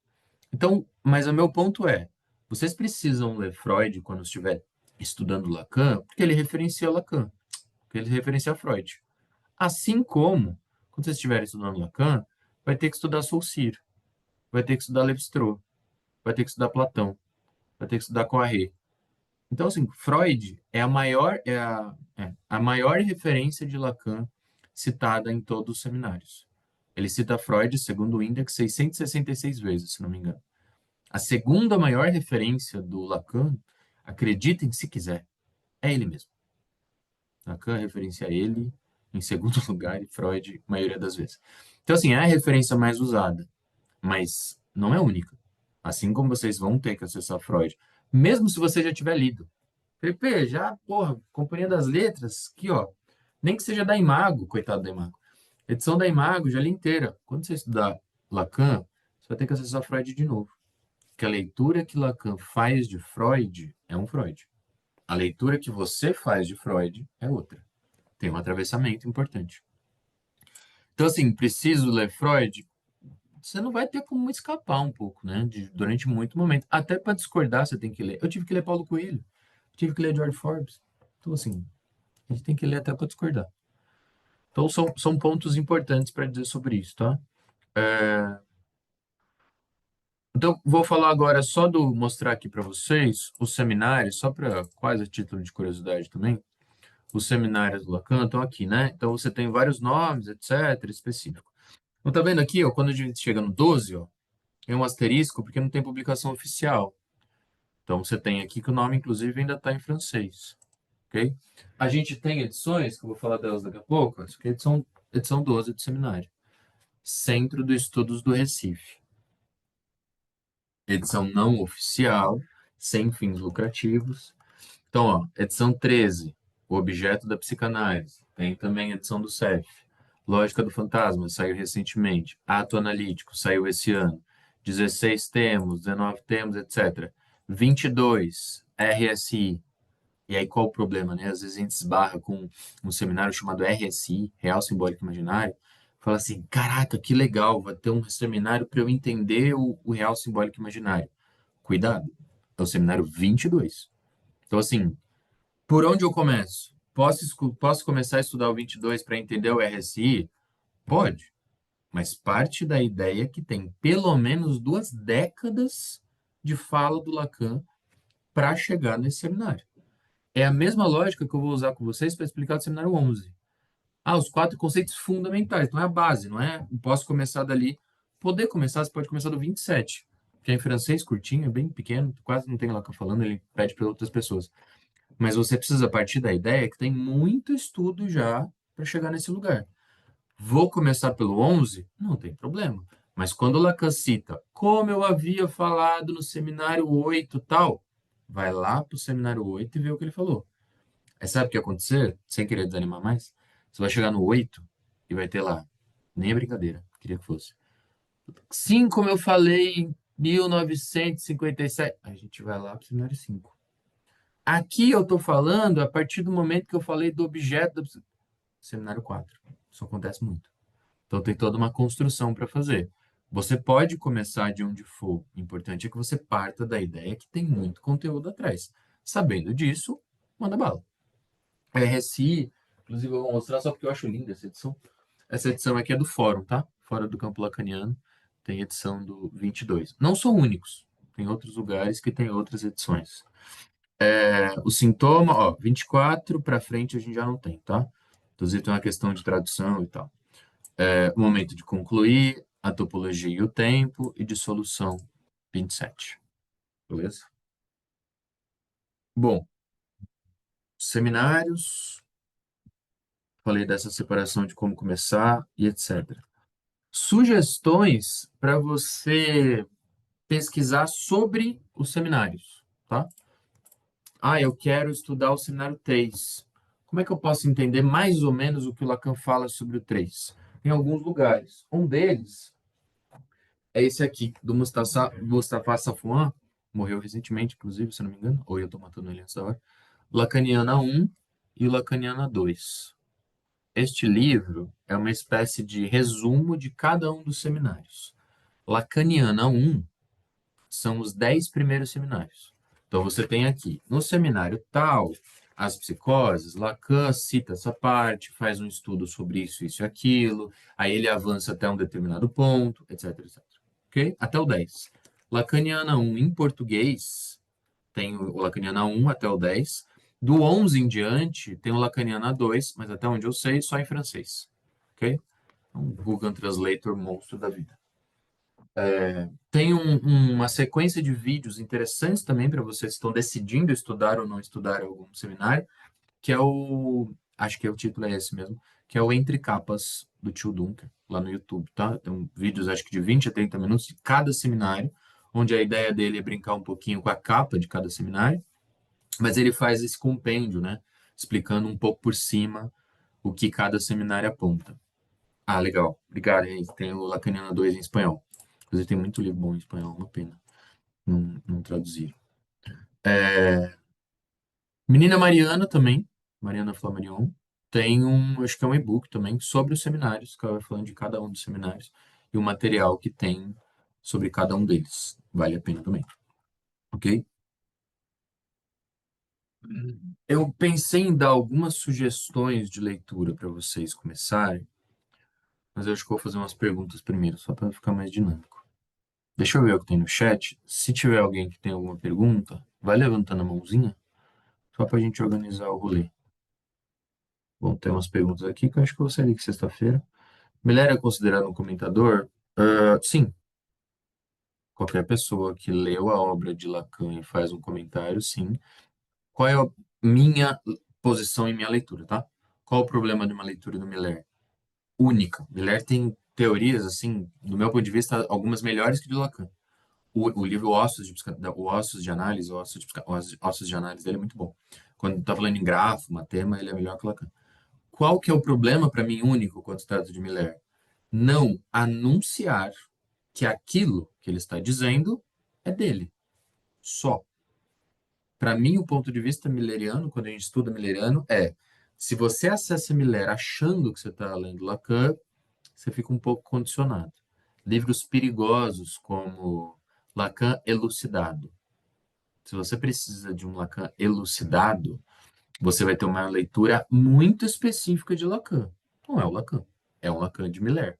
[SPEAKER 1] Então, mas o meu ponto é, vocês precisam ler Freud quando estiver estudando Lacan, porque ele referencia Lacan, porque ele referencia Freud. Assim como, quando vocês estiverem estudando Lacan, vai ter que estudar Saussure, vai ter que estudar Lévi-Strauss, vai ter que estudar Platão, vai ter que estudar Poiré. Então, assim, Freud é a maior referência de Lacan citada em todos os seminários. Ele cita Freud, segundo o índex, 666 vezes, se não me engano. A segunda maior referência do Lacan, acreditem se quiser, é ele mesmo. Lacan referencia ele em segundo lugar e Freud, a maioria das vezes. Então, assim, é a referência mais usada, mas não é única. Assim como vocês vão ter que acessar Freud, mesmo se você já tiver lido. Felipe, já, porra, Companhia das Letras, aqui, ó. Nem que seja da Imago, coitado da Imago. Edição da Imago, já li inteira. Quando você estudar Lacan, você vai ter que acessar Freud de novo. Porque a leitura que Lacan faz de Freud é um Freud. A leitura que você faz de Freud é outra. Tem um atravessamento importante. Então, assim, preciso ler Freud? Você não vai ter como escapar um pouco, né? Durante muito momento. Até para discordar, você tem que ler. Eu tive que ler Paulo Coelho, tive que ler George Forbes. Então, assim, a gente tem que ler até para discordar. Então, são pontos importantes para dizer sobre isso, tá? Então, vou falar agora só do mostrar aqui para vocês os seminários, só para quase a título de curiosidade também. Os seminários do Lacan estão aqui, né? Então, você tem vários nomes, etc., específico. Então, tá vendo aqui, ó, quando a gente chega no 12, ó, tem um asterisco porque não tem publicação oficial. Então, você tem aqui que o nome, inclusive, ainda está em francês, ok? A gente tem edições, que eu vou falar delas daqui a pouco, essa aqui é a edição 12 do seminário. Centro de Estudos do Recife. Edição não oficial, sem fins lucrativos. Então, ó, edição 13, O Objeto da Psicanálise. Tem também a edição do CEF. Lógica do Fantasma, saiu recentemente. Ato Analítico, saiu esse ano. 16 temos, 19 temos, etc. 22, RSI. E aí, qual o problema, né? Às vezes a gente esbarra com um seminário chamado RSI, Real Simbólico Imaginário. Fala assim, caraca, que legal, vai ter um seminário para eu entender o Real Simbólico Imaginário. Cuidado, é o seminário 22. Então, assim, por onde eu começo? Posso começar a estudar o 22 para entender o RSI? Pode, mas parte da ideia que tem pelo menos 2 décadas de fala do Lacan para chegar nesse seminário. É a mesma lógica que eu vou usar com vocês para explicar o seminário 11. Ah, os 4 conceitos fundamentais, não é a base, não é? Posso começar dali. Poder começar, você pode começar do 27, que é em francês, curtinho, é bem pequeno, quase não tem Lacan falando, ele pede para outras pessoas. Mas você precisa partir da ideia que tem muito estudo já para chegar nesse lugar. Vou começar pelo 11? Não tem problema. Mas quando Lacan cita, como eu havia falado no seminário 8 tal, vai lá para o seminário 8 e vê o que ele falou. Aí sabe o que ia acontecer? Sem querer desanimar mais? Você vai chegar no 8 e vai ter lá. Nem é brincadeira, queria que fosse. Sim, como eu falei em 1957. A gente vai lá para o seminário 5. Aqui eu estou falando a partir do momento que eu falei do objeto do seminário 4. Isso acontece muito. Então tem toda uma construção para fazer. Você pode começar de onde for. O importante é que você parta da ideia que tem muito conteúdo atrás. Sabendo disso, manda bala. RSI, inclusive eu vou mostrar só porque eu acho linda essa edição. Essa edição aqui é do Fórum, tá? Fórum do Campo Lacaniano. Tem edição do 22. Não são únicos. Tem outros lugares que tem outras edições. O sintoma, ó, 24 para frente a gente já não tem, tá? Inclusive tem uma questão de tradução e tal. O momento de concluir, a topologia e o tempo, e de solução, 27. Beleza? Bom, seminários, falei dessa separação de como começar e etc. Sugestões para você pesquisar sobre os seminários, tá? Eu quero estudar o seminário 3. Como é que eu posso entender mais ou menos o que o Lacan fala sobre o 3? Em alguns lugares. Um deles é esse aqui, do Mustafa Safwan, morreu recentemente, inclusive, se eu não me engano, ou eu estou matando ele antes da hora. Lacaniana 1 e o Lacaniana 2. Este livro é uma espécie de resumo de cada um dos seminários. Lacaniana 1 são os 10 primeiros seminários. Então, você tem aqui, no seminário tal, as psicoses, Lacan cita essa parte, faz um estudo sobre isso e aquilo, aí ele avança até um determinado ponto, etc, etc. Ok? Até o 10. Lacaniana 1 em português, tem o Lacaniana 1 até o 10. Do 11 em diante, tem o Lacaniana 2, mas até onde eu sei, só em francês. Ok? Um Google Translator monstro da vida. Tem uma sequência de vídeos interessantes também para vocês que estão decidindo estudar ou não estudar algum seminário, que é acho que o título é esse mesmo, que é o Entre Capas do Tio Dunker, lá no YouTube, tá? Tem vídeos, acho que de 20 a 30 minutos de cada seminário, onde a ideia dele é brincar um pouquinho com a capa de cada seminário, mas ele faz esse compêndio, né? Explicando um pouco por cima o que cada seminário aponta. Ah, legal. Obrigado, Henrique. Tem o Lacaniana 2 em espanhol. Inclusive, tem muito livro bom em espanhol, uma pena não traduzir. Menina Mariana também, Mariana Flamarion, tem acho que é um e-book também sobre os seminários, que ela vai falando de cada um dos seminários e o material que tem sobre cada um deles. Vale a pena também, ok? Eu pensei em dar algumas sugestões de leitura para vocês começarem, mas eu acho que vou fazer umas perguntas primeiro, só para ficar mais dinâmico. Deixa eu ver o que tem no chat. Se tiver alguém que tem alguma pergunta, vai levantando a mãozinha, só para a gente organizar o rolê. Bom, tem umas perguntas aqui que eu acho que eu vou sair aqui sexta-feira. Miller é considerado um comentador? Sim. Qualquer pessoa que leu a obra de Lacan e faz um comentário, sim. Qual é a minha posição em minha leitura, tá? Qual o problema de uma leitura do Miller? Única. Miller tem teorias, assim, do meu ponto de vista, algumas melhores que de Lacan. O livro Ossos de Análise, Ossos de Análise dele é muito bom. Quando está falando em grafo, tema, ele é melhor que Lacan. Qual que é o problema, para mim, único quando se trata de Miller? Não anunciar que aquilo que ele está dizendo é dele, só. Para mim, o ponto de vista milleriano, quando a gente estuda milleriano, se você acessa Miller achando que você está lendo Lacan, você fica um pouco condicionado. Livros perigosos como Lacan Elucidado. Se você precisa de um Lacan elucidado, você vai ter uma leitura muito específica de Lacan. Não é o Lacan, é um Lacan de Miller.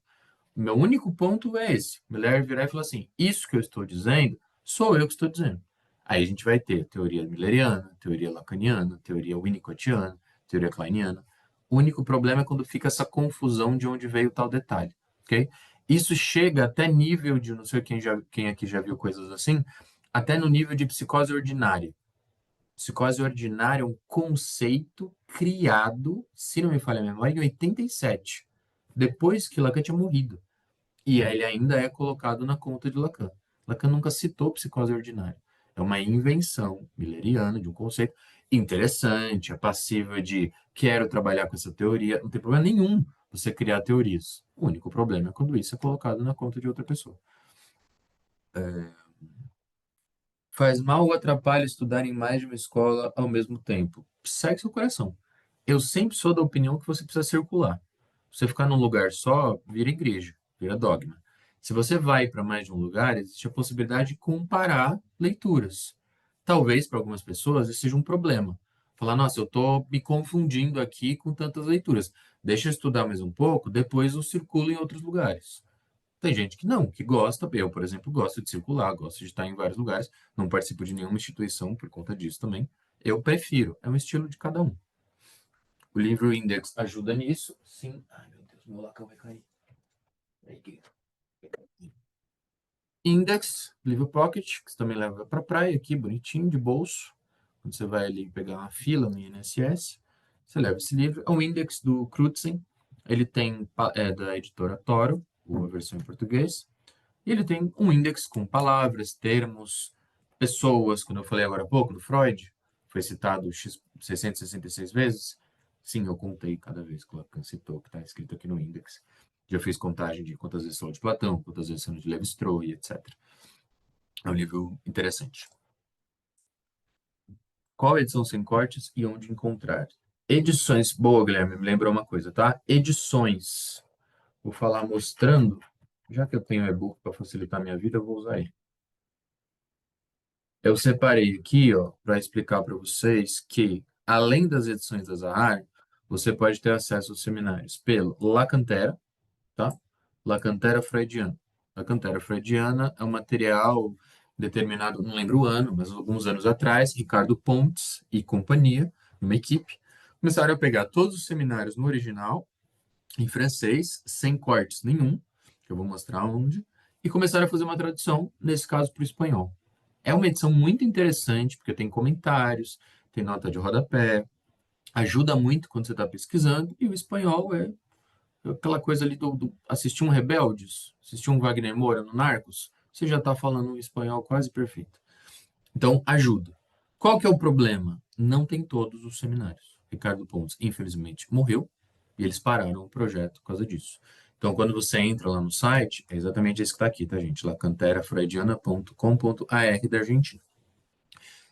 [SPEAKER 1] Meu único ponto é esse. Miller virar e falar assim: isso que eu estou dizendo, sou eu que estou dizendo. Aí a gente vai ter teoria milleriana, teoria lacaniana, teoria winnicottiana, teoria kleiniana. O único problema é quando fica essa confusão de onde veio tal detalhe, ok? Isso chega até nível de, não sei quem aqui já viu coisas assim, até no nível de psicose ordinária. Psicose ordinária é um conceito criado, se não me falha a memória, em 87, depois que Lacan tinha morrido. E ele ainda é colocado na conta de Lacan. Lacan nunca citou psicose ordinária. É uma invenção milleriana de um conceito interessante, é passível de quero trabalhar com essa teoria. Não tem problema nenhum você criar teorias. O único problema é quando isso é colocado na conta de outra pessoa. Faz mal ou atrapalha estudar em mais de uma escola ao mesmo tempo? Segue seu coração. Eu sempre sou da opinião que você precisa circular. Se você ficar num lugar só, vira igreja, vira dogma. Se você vai para mais de um lugar, existe a possibilidade de comparar leituras. Talvez para algumas pessoas isso seja um problema. Falar, nossa, eu estou me confundindo aqui com tantas leituras. Deixa eu estudar mais um pouco, depois eu circulo em outros lugares. Tem gente que não, que gosta. Eu, por exemplo, gosto de circular, gosto de estar em vários lugares. Não participo de nenhuma instituição por conta disso também. Eu prefiro. É um estilo de cada um. O livro Index ajuda nisso? Sim. Ai, meu Deus, meu lacão vai cair. Aqui. Index, livro Pocket, que você também leva para praia aqui, bonitinho, de bolso. Quando você vai ali pegar uma fila no INSS, você leva esse livro. É um Index do Crutzen. Ele tem, da editora Toro, a versão em português. E ele tem um index com palavras, termos, pessoas, como eu falei agora há pouco, do Freud, foi citado 666 vezes? Sim, eu contei cada vez que o Lacan citou, que está escrito aqui no índex. Já fiz contagem de quantas vezes falou de Platão, quantas vezes falou de Levi-Strauss, etc. É um livro interessante. Qual edição sem cortes e onde encontrar? Edições. Boa, Guilherme, me lembrou uma coisa, tá? Edições. Vou falar mostrando. Já que eu tenho e-book para facilitar a minha vida, eu vou usar ele. Eu separei aqui, ó, para explicar para vocês que, além das edições da Zahar, você pode ter acesso aos seminários pelo Lacantera, tá? Lacantera Freudiana. Lacantera Freudiana é um material determinado, não lembro o ano, mas alguns anos atrás, Ricardo Pontes e companhia, uma equipe, começaram a pegar todos os seminários no original, em francês, sem cortes nenhum, que eu vou mostrar onde, e começaram a fazer uma tradução, nesse caso, para o espanhol. É uma edição muito interessante, porque tem comentários, tem nota de rodapé, ajuda muito quando você está pesquisando, e o espanhol é aquela coisa ali do assistir um Rebeldes, assistir um Wagner Moura no Narcos, você já está falando um espanhol quase perfeito. Então, ajuda. Qual que é o problema? Não tem todos os seminários. Ricardo Pontes, infelizmente, morreu e eles pararam o projeto por causa disso. Então, quando você entra lá no site, é exatamente esse que está aqui, tá, gente? lacanterafreudiana.com.ar da Argentina.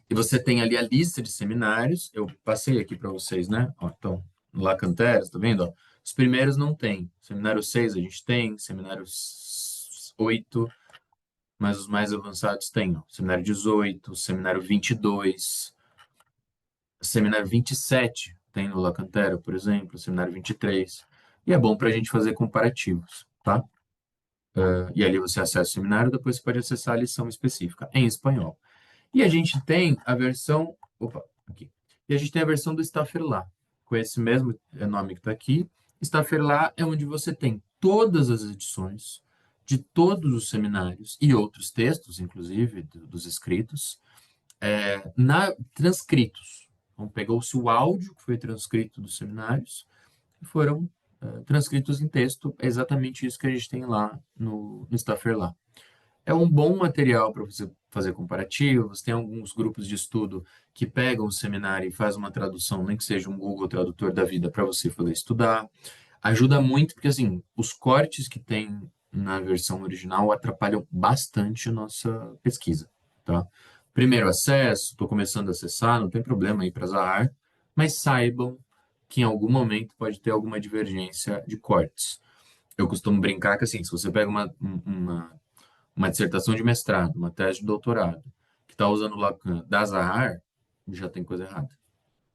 [SPEAKER 1] E você tem ali a lista de seminários. Eu passei aqui para vocês, né? Ó, então, lá Cantera, tá vendo? Ó, os primeiros não tem. Seminário 6 a gente tem, seminário 8, mas os mais avançados tem. Ó. Seminário 18, seminário 22, seminário 27 tem no Lacantera, por exemplo, seminário 23. E é bom para a gente fazer comparativos, tá? E ali você acessa o seminário, depois você pode acessar a lição específica em espanhol. E a gente tem a versão. Opa, aqui. E a gente tem a versão do Staferlat, com esse mesmo nome que está aqui. Staferlat é onde você tem todas as edições de todos os seminários e outros textos, inclusive, dos escritos, transcritos. Então, pegou-se o áudio que foi transcrito dos seminários e foram transcritos em texto. É exatamente isso que a gente tem lá no Staferlat. É um bom material para você fazer comparativos. Tem alguns grupos de estudo que pegam o seminário e fazem uma tradução, nem que seja um Google Tradutor da vida, para você poder estudar. Ajuda muito, porque assim, os cortes que tem na versão original atrapalham bastante a nossa pesquisa, tá? Primeiro acesso, estou começando a acessar, não tem problema aí para Zahar, mas saibam que em algum momento pode ter alguma divergência de cortes. Eu costumo brincar que assim, se você pega uma dissertação de mestrado, uma tese de doutorado, que está usando Lacan da Zahar, já tem coisa errada.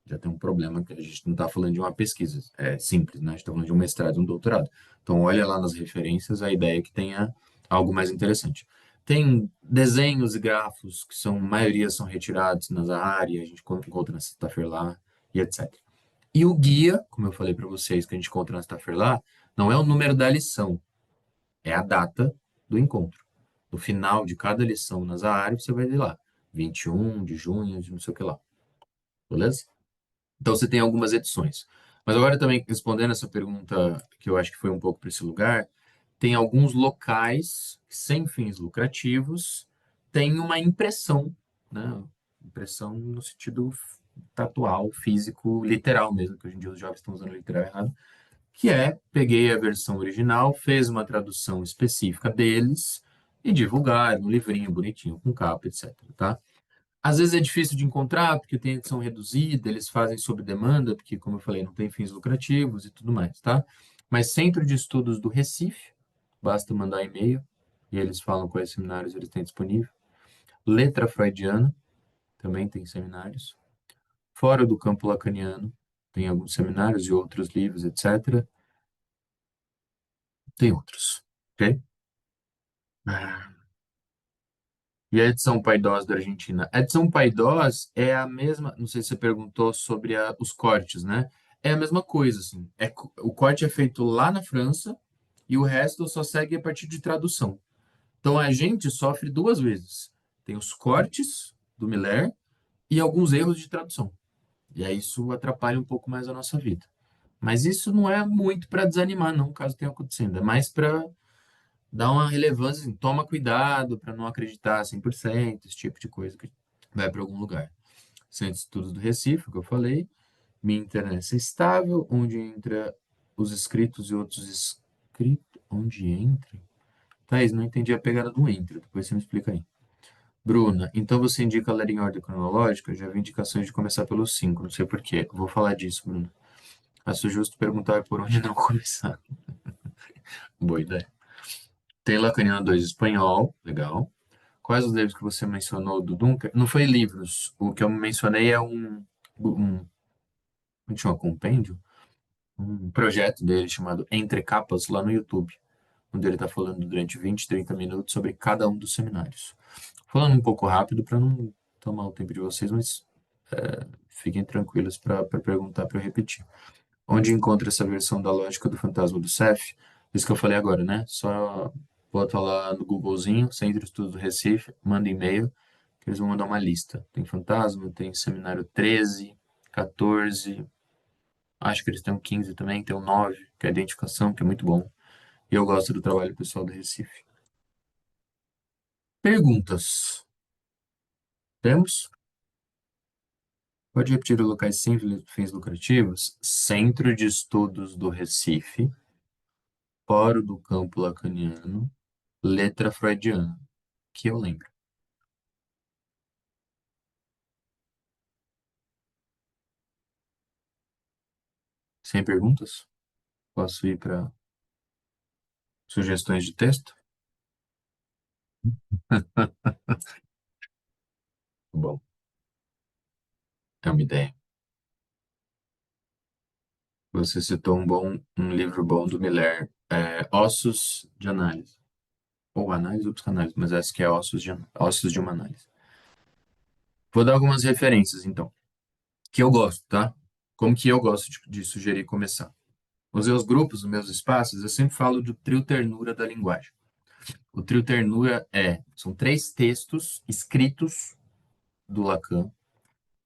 [SPEAKER 1] Já tem um problema que a gente não está falando de uma pesquisa. É simples, né? A gente está falando de um mestrado e um doutorado. Então, olha lá nas referências, a ideia é que tenha algo mais interessante. Tem desenhos e grafos que são, a maioria são retirados na Zahar e a gente encontra na sexta-feira lá e etc. E o guia, como eu falei para vocês, que a gente encontra na sexta-feira lá, não é o número da lição, é a data do encontro. No final de cada lição nas áreas, você vai ver lá, 21 de junho, de não sei o que lá. Beleza? Então você tem algumas edições. Mas agora também, respondendo essa pergunta, que eu acho que foi um pouco para esse lugar, tem alguns locais sem fins lucrativos, tem uma impressão, né? Impressão no sentido tatual, físico, literal mesmo, que hoje em dia os jovens estão usando literal errado, que é, peguei a versão original, fez uma tradução específica deles e divulgar um livrinho bonitinho, com capa, etc, tá? Às vezes é difícil de encontrar, porque tem edição reduzida, eles fazem sob demanda, porque, como eu falei, não tem fins lucrativos e tudo mais, tá? Mas Centro de Estudos do Recife, basta mandar e-mail, e eles falam quais seminários eles têm disponível. Letra Freudiana, também tem seminários. Fora do Campo Lacaniano, tem alguns seminários e outros livros, etc. Tem outros, ok? E a edição Paidós da Argentina? A edição Paidós é a mesma, não sei se você perguntou sobre os cortes, né? É a mesma coisa, assim. O corte é feito lá na França e o resto só segue a partir de tradução. Então a gente sofre duas vezes. Tem os cortes do Miller e alguns erros de tradução. E aí isso atrapalha um pouco mais a nossa vida. Mas isso não é muito para desanimar, não, caso tenha acontecido. É mais para dá uma relevância, assim, toma cuidado para não acreditar 100%, esse tipo de coisa que vai para algum lugar. Centro de Estudos do Recife, que eu falei. Minha internet é estável, onde entra os inscritos e outros inscritos. Onde entra? Thaís, não entendi a pegada do entra. Depois você me explica aí. Bruna, então você indica ler em ordem cronológica? Eu já vi indicações de começar pelo 5, não sei por quê. Vou falar disso, Bruna. Acho justo perguntar por onde não começar. Boa ideia. Tem Lacaniano 2 espanhol, legal. Quais os livros que você mencionou do Dunker? Não foi livros. O que eu mencionei é como é que chama? Compêndio? Um projeto dele chamado Entre Capas lá no YouTube, onde ele está falando durante 20, 30 minutos sobre cada um dos seminários. Falando um pouco rápido para não tomar o tempo de vocês, mas fiquem tranquilos para perguntar para eu repetir. Onde encontra essa versão da lógica do fantasma do Ceph? Isso que eu falei agora, né? Só bota lá no Googlezinho, Centro de Estudos do Recife, manda e-mail, que eles vão mandar uma lista. Tem fantasma, tem seminário 13, 14, acho que eles têm um 15 também, tem um 9, que é a identificação, que é muito bom. E eu gosto do trabalho pessoal do Recife. Perguntas. Temos? Pode repetir os locais sem fins lucrativos? Centro de Estudos do Recife, Fórum do Campo Lacaniano, Letra Freudiana, que eu lembro. Sem perguntas? Posso ir para sugestões de texto? Bom, é uma ideia. Você citou um livro bom do Miller, Ossos de Análise. Ou Análise ou Psicanálise, mas acho que é Ossos de uma Análise. Vou dar algumas referências, então, que eu gosto, tá? Como que eu gosto de sugerir começar. Nos meus grupos, nos meus espaços, eu sempre falo do trio ternura da linguagem. O trio ternura são 3 textos escritos do Lacan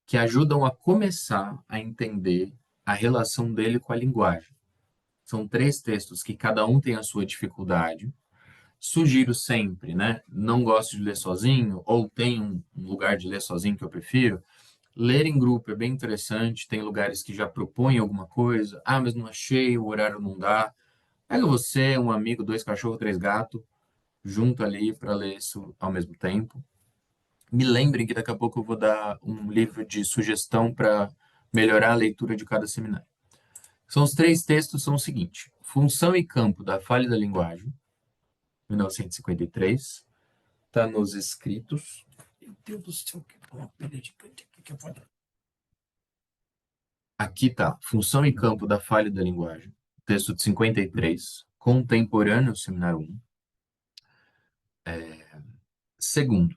[SPEAKER 1] que ajudam a começar a entender a relação dele com a linguagem. São 3 textos que cada um tem a sua dificuldade. Sugiro sempre, né? Não gosto de ler sozinho, ou tem um lugar de ler sozinho que eu prefiro. Ler em grupo é bem interessante. Tem lugares que já propõem alguma coisa. Ah, mas não achei, o horário não dá. Pega você, um amigo, 2 cachorros, 3 gatos, junto ali para ler isso ao mesmo tempo. Me lembrem que daqui a pouco eu vou dar um livro de sugestão para melhorar a leitura de cada seminário. São os 3 textos, são o seguinte: Função e Campo da Falha da Linguagem, 1953, está nos escritos. Meu Deus do céu, que pilha gigante aqui que eu vou dar. Aqui tá, Função e Campo da Falha da Linguagem, texto de 53, contemporâneo, seminário 1. Segundo,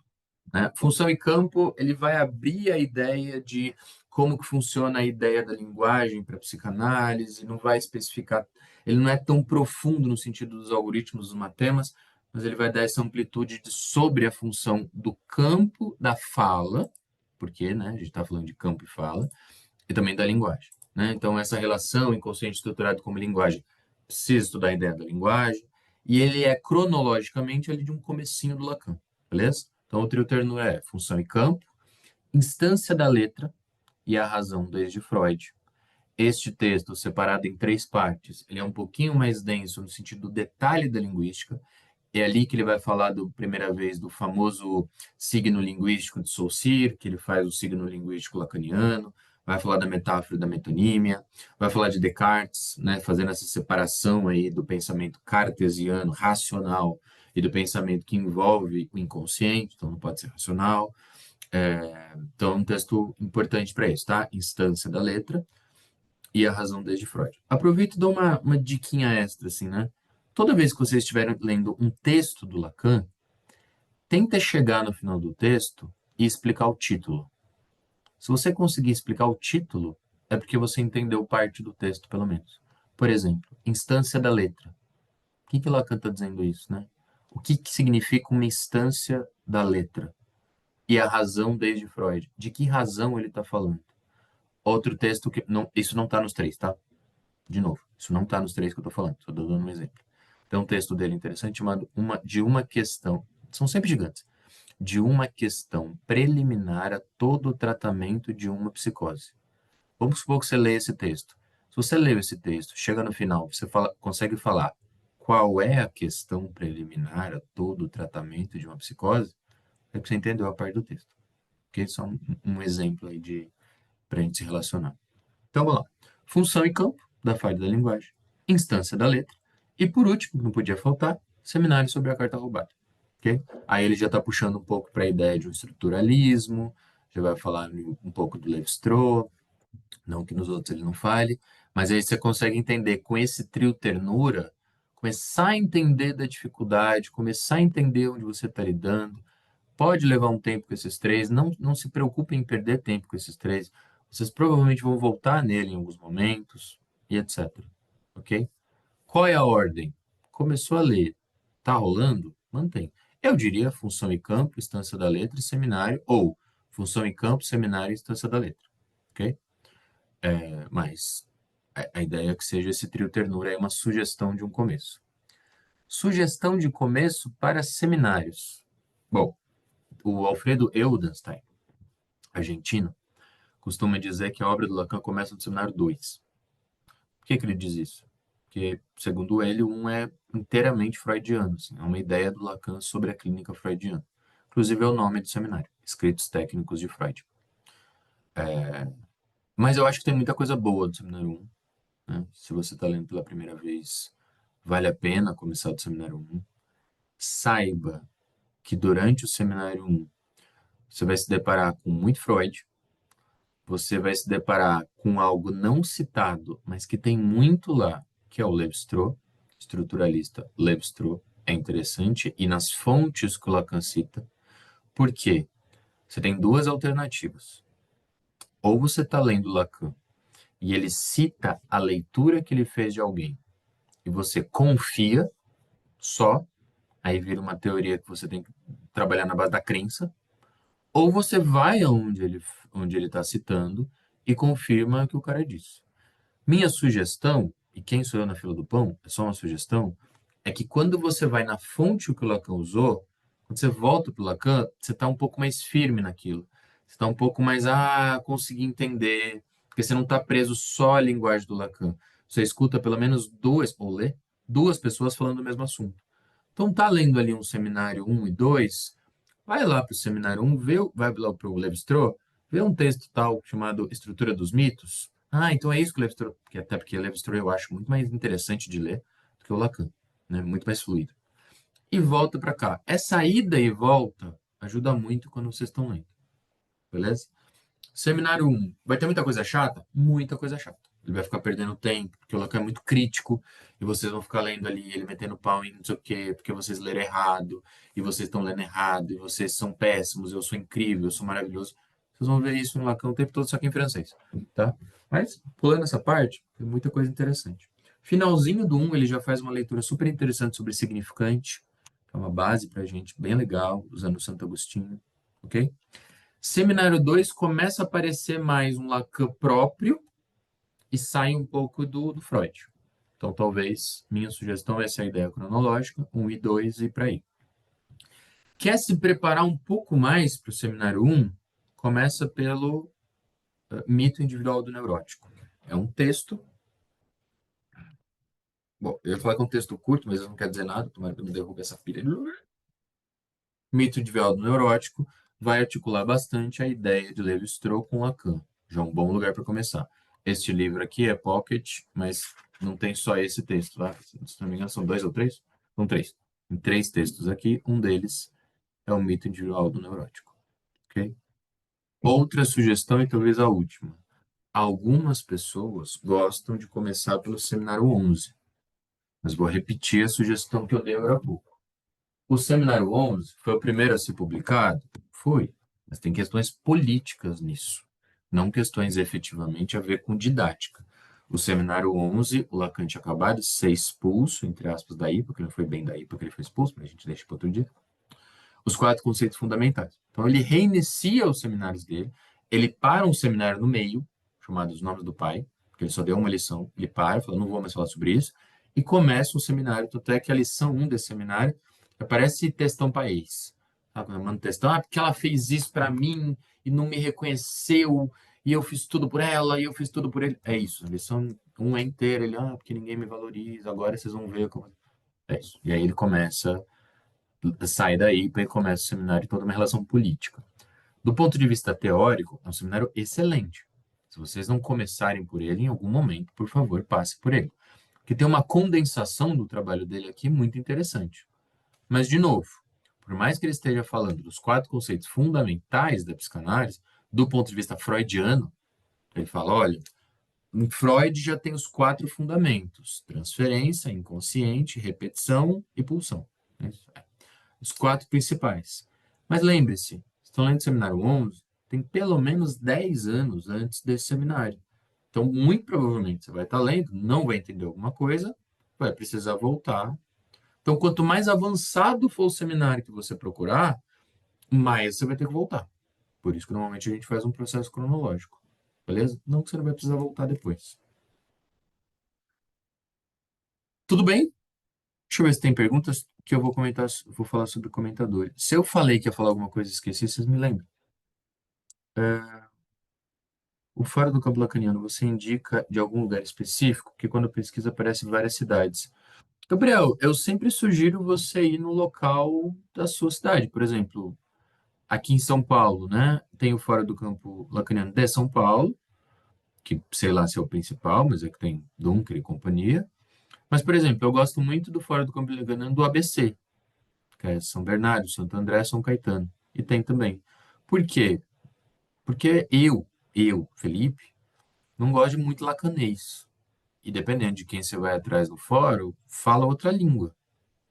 [SPEAKER 1] né? Função e campo, ele vai abrir a ideia de como que funciona a ideia da linguagem para a psicanálise, não vai especificar, ele não é tão profundo no sentido dos algoritmos dos matemas, mas ele vai dar essa amplitude sobre a função do campo da fala, porque, né, a gente está falando de campo e fala, e também da linguagem, né? Então, essa relação inconsciente estruturado como linguagem, precisa estudar a ideia da linguagem, e ele é cronologicamente ali de um comecinho do Lacan, beleza? Então, o trio terno é função e campo, instância da letra e a razão desde Freud. Este texto, separado em 3 partes, ele é um pouquinho mais denso no sentido do detalhe da linguística. É ali que ele vai falar, primeira vez, do famoso signo linguístico de Saussure, que ele faz o signo linguístico lacaniano, vai falar da metáfora da metonímia, vai falar de Descartes, né, fazendo essa separação aí do pensamento cartesiano, racional, e do pensamento que envolve o inconsciente, então não pode ser racional. Então, é um texto importante para isso, tá? Instância da letra e a razão desde Freud. Aproveito e dou uma diquinha extra, assim, né? Toda vez que vocês estiverem lendo um texto do Lacan, tenta chegar no final do texto e explicar o título. Se você conseguir explicar o título, é porque você entendeu parte do texto, pelo menos. Por exemplo, instância da letra. O que que Lacan está dizendo isso, né? O que que significa uma instância da letra? E a razão desde Freud. De que razão ele está falando? Outro texto que... Não, isso não está nos 3, tá? De novo, isso não está nos 3 que eu estou falando, estou dando um exemplo. Tem um texto dele interessante chamado De uma Questão. São sempre gigantes. de uma questão preliminar a todo o tratamento de uma psicose. Vamos supor que você lê esse texto. Se você leu esse texto, chega no final, você consegue falar qual é a questão preliminar a todo o tratamento de uma psicose, é que você entendeu a parte do texto. Ok? Só um exemplo aí para a gente se relacionar. Então, vamos lá. Função e campo da falha da linguagem, instância da letra, e por último, não podia faltar, seminário sobre a carta roubada. Ok? Aí ele já está puxando um pouco para a ideia de um estruturalismo, já vai falar um pouco do Levi-Strauss, não que nos outros ele não fale, mas aí você consegue entender com esse trio ternura, começar a entender da dificuldade, começar a entender onde você está lidando. Pode levar um tempo com esses três, não se preocupem em perder tempo com esses três. Vocês provavelmente vão voltar nele em alguns momentos e etc. Ok? Qual é a ordem? Começou a ler, tá rolando? Mantém. Eu diria função e campo, instância da letra e seminário, ou função e campo, seminário e instância da letra. Ok? Mas a ideia é que seja esse trio ternura, é uma sugestão de um começo. Sugestão de começo para seminários. Bom, o Alfredo Eudenstein, argentino, costuma dizer que a obra do Lacan começa no seminário 2. Por que que ele diz isso? Porque, segundo ele, um é inteiramente freudiano, assim, é uma ideia do Lacan sobre a clínica freudiana. Inclusive é o nome do seminário, Escritos Técnicos de Freud. Mas eu acho que tem muita coisa boa do seminário 1, né? Se você está lendo pela primeira vez, vale a pena começar do seminário 1. Saiba que durante o seminário 1 você vai se deparar com muito Freud, você vai se deparar com algo não citado, mas que tem muito lá, que é o Levi-Strauss, estruturalista Levi-Strauss. É interessante, e nas fontes que o Lacan cita, por quê? Você tem duas alternativas. Ou você está lendo Lacan e ele cita a leitura que ele fez de alguém, e você confia só, aí vira uma teoria que você tem que trabalhar na base da crença, ou você vai onde ele está citando e confirma o que o cara disse. Minha sugestão, e quem sou eu na fila do pão, é só uma sugestão, é que quando você vai na fonte que o Lacan usou, quando você volta para o Lacan, você está um pouco mais firme naquilo. Você está um pouco mais, consegui entender, porque você não está preso só à linguagem do Lacan. Você escuta pelo menos duas, ou lê, duas pessoas falando do mesmo assunto. Então, tá lendo ali um seminário um e 2, vai lá para o seminário um, vai lá para o Levi-Strauss, vê um texto tal chamado Estrutura dos Mitos. Então é isso que o Levi-Strauss, até porque o Levi-Strauss eu acho muito mais interessante de ler do que o Lacan, né? Muito mais fluido. E volta para cá. Essa ida e volta ajuda muito quando vocês estão lendo, beleza? Seminário um vai ter muita coisa chata? Muita coisa chata. Ele vai ficar perdendo tempo, porque o Lacan é muito crítico, e vocês vão ficar lendo ali, ele metendo pau em não sei o quê, porque vocês leram errado, e vocês estão lendo errado, e vocês são péssimos, eu sou incrível, eu sou maravilhoso. Vocês vão ver isso no Lacan o tempo todo, só que em francês, tá? Mas, pulando essa parte, tem muita coisa interessante. Finalzinho do um ele já faz uma leitura super interessante sobre significante, que é uma base pra gente, bem legal, usando o Santo Agostinho, ok? Seminário 2 começa a aparecer mais um Lacan próprio e sai um pouco do Freud. Então, talvez, minha sugestão, essa é a ideia cronológica, um e 2 e para aí. Quer se preparar um pouco mais para o seminário 1? Começa pelo mito individual do neurótico. É um texto. Bom, eu ia falar que é um texto curto, mas isso não quer dizer nada, tomara que eu não derrube essa pilha. Mito individual do neurótico vai articular bastante a ideia de Levi-Strauss com Lacan. Já é um bom lugar para começar. Este livro aqui é Pocket, mas não tem só esse texto, tá? Se não me engano, são dois ou três? São três. Tem três textos aqui, um deles é o mito individual do neurótico. Ok? Outra sugestão, e talvez a última. Algumas pessoas gostam de começar pelo seminário 11, mas vou repetir a sugestão que eu dei agora há pouco. O Seminário 11 foi o primeiro a ser publicado? Foi, mas tem questões políticas nisso, não questões efetivamente a ver com didática. O Seminário 11, o Lacan tinha acabado de ser expulso, entre aspas, da IPA, que não foi bem da IPA que ele foi expulso, mas a gente deixa para outro dia. Os quatro conceitos fundamentais. Então, ele reinicia os seminários dele, ele para um seminário no meio, chamado Os Nomes do Pai, porque ele só deu uma lição, ele para, fala, não vou mais falar sobre isso, e começa um seminário, tanto é que a lição 1 desse seminário parece textão país. Sabe, quando eu mando textão, porque ela fez isso pra mim e não me reconheceu, e eu fiz tudo por ela, e eu fiz tudo por ele. É isso, a lição um é inteira, ele, porque ninguém me valoriza, agora vocês vão ver como. É isso. E aí ele começa, sai daí e começa o seminário toda uma relação política. Do ponto de vista teórico, é um seminário excelente. Se vocês não começarem por ele, em algum momento, por favor, passe por ele. Porque tem uma condensação do trabalho dele aqui muito interessante. Mas, de novo, por mais que ele esteja falando dos quatro conceitos fundamentais da psicanálise, do ponto de vista freudiano, ele fala: olha, em Freud já tem os quatro fundamentos: transferência, inconsciente, repetição e pulsão. Os quatro principais. Mas lembre-se, estão lendo o seminário 11, tem pelo menos 10 anos antes desse seminário. Então, muito provavelmente, você vai estar lendo, não vai entender alguma coisa, vai precisar voltar. Então, quanto mais avançado for o seminário que você procurar, mais você vai ter que voltar. Por isso que normalmente a gente faz um processo cronológico. Beleza? Não que você não vai precisar voltar depois. Tudo bem? Deixa eu ver se tem perguntas que eu vou comentar, vou falar sobre comentadores. Se eu falei que ia falar alguma coisa e esqueci, vocês me lembram. O Fora do Campo Lacaniano, você indica de algum lugar específico? Que quando pesquisa aparece várias cidades. Gabriel, eu sempre sugiro você ir no local da sua cidade. Por exemplo, aqui em São Paulo, né? Tem o Fora do Campo Lacaniano de São Paulo, que sei lá se é o principal, mas é que tem Dunker e companhia. Mas, por exemplo, eu gosto muito do Fora do Campo Lacaniano do ABC, que é São Bernardo, Santo André, São Caetano. E tem também. Por quê? Porque Felipe, não gosto de muito lacanês. E dependendo de quem você vai atrás no fórum, fala outra língua.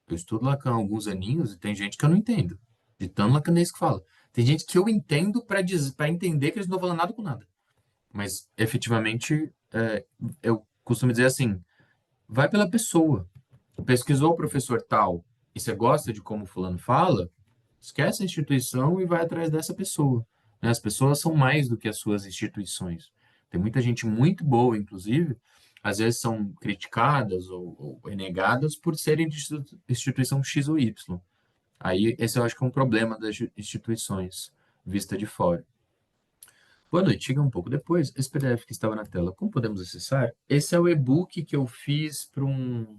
[SPEAKER 1] Eu estudo Lacan há alguns aninhos e tem gente que eu não entendo. De tão lacanês que fala. Tem gente que eu entendo para entender que eles não estão falando nada com nada. Mas, efetivamente, eu costumo dizer assim, vai pela pessoa. Pesquisou o professor tal e você gosta de como fulano fala, esquece a instituição e vai atrás dessa pessoa. Né? As pessoas são mais do que as suas instituições. Tem muita gente muito boa, inclusive, às vezes são criticadas ou renegadas por serem de instituição X ou Y. Aí, esse eu acho que é um problema das instituições, vista de fora. Boa noite, chega um pouco depois. Esse PDF que estava na tela, como podemos acessar? Esse é o e-book que eu fiz para um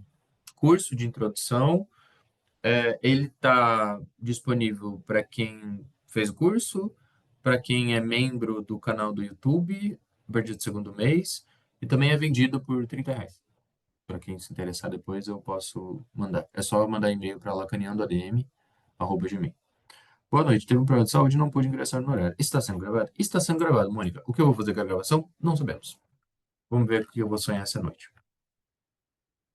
[SPEAKER 1] curso de introdução. Ele está disponível para quem fez o curso, para quem é membro do canal do YouTube, a partir do segundo mês, e também é vendido por R$ 30. Para quem se interessar depois, eu posso mandar. É só mandar e-mail para lacanianoadm@gmail. Boa noite, teve um problema de saúde e não pude ingressar no horário. Está sendo gravado? Está sendo gravado, Mônica. O que eu vou fazer com a gravação? Não sabemos. Vamos ver o que eu vou sonhar essa noite.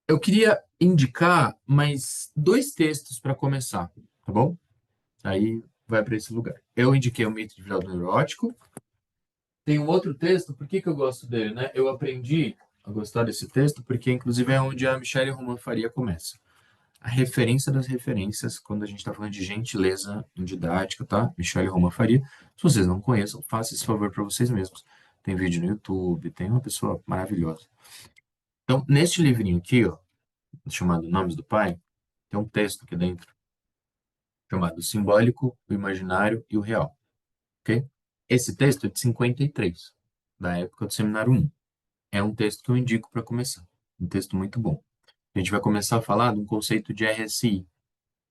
[SPEAKER 1] Eu queria indicar mais dois textos para começar, tá bom? Aí vai para esse lugar. Eu indiquei o mito de Virado Neurótico. Tem um outro texto, por que que eu gosto dele, né? Eu aprendi a gostar desse texto porque, inclusive, é onde a Michelle Roman Faria começa. A referência das referências, quando a gente está falando de gentileza em didática, tá? Michelle Roman Faria. Se vocês não conheçam, faça esse favor para vocês mesmos. Tem vídeo no YouTube, tem uma pessoa maravilhosa. Então, neste livrinho aqui, ó, chamado Nomes do Pai, tem um texto aqui dentro chamado Simbólico, o Imaginário e o Real. Ok? Esse texto é de 53, da época do Seminário 1. É um texto que eu indico para começar. Um texto muito bom. A gente vai começar a falar de um conceito de RSI.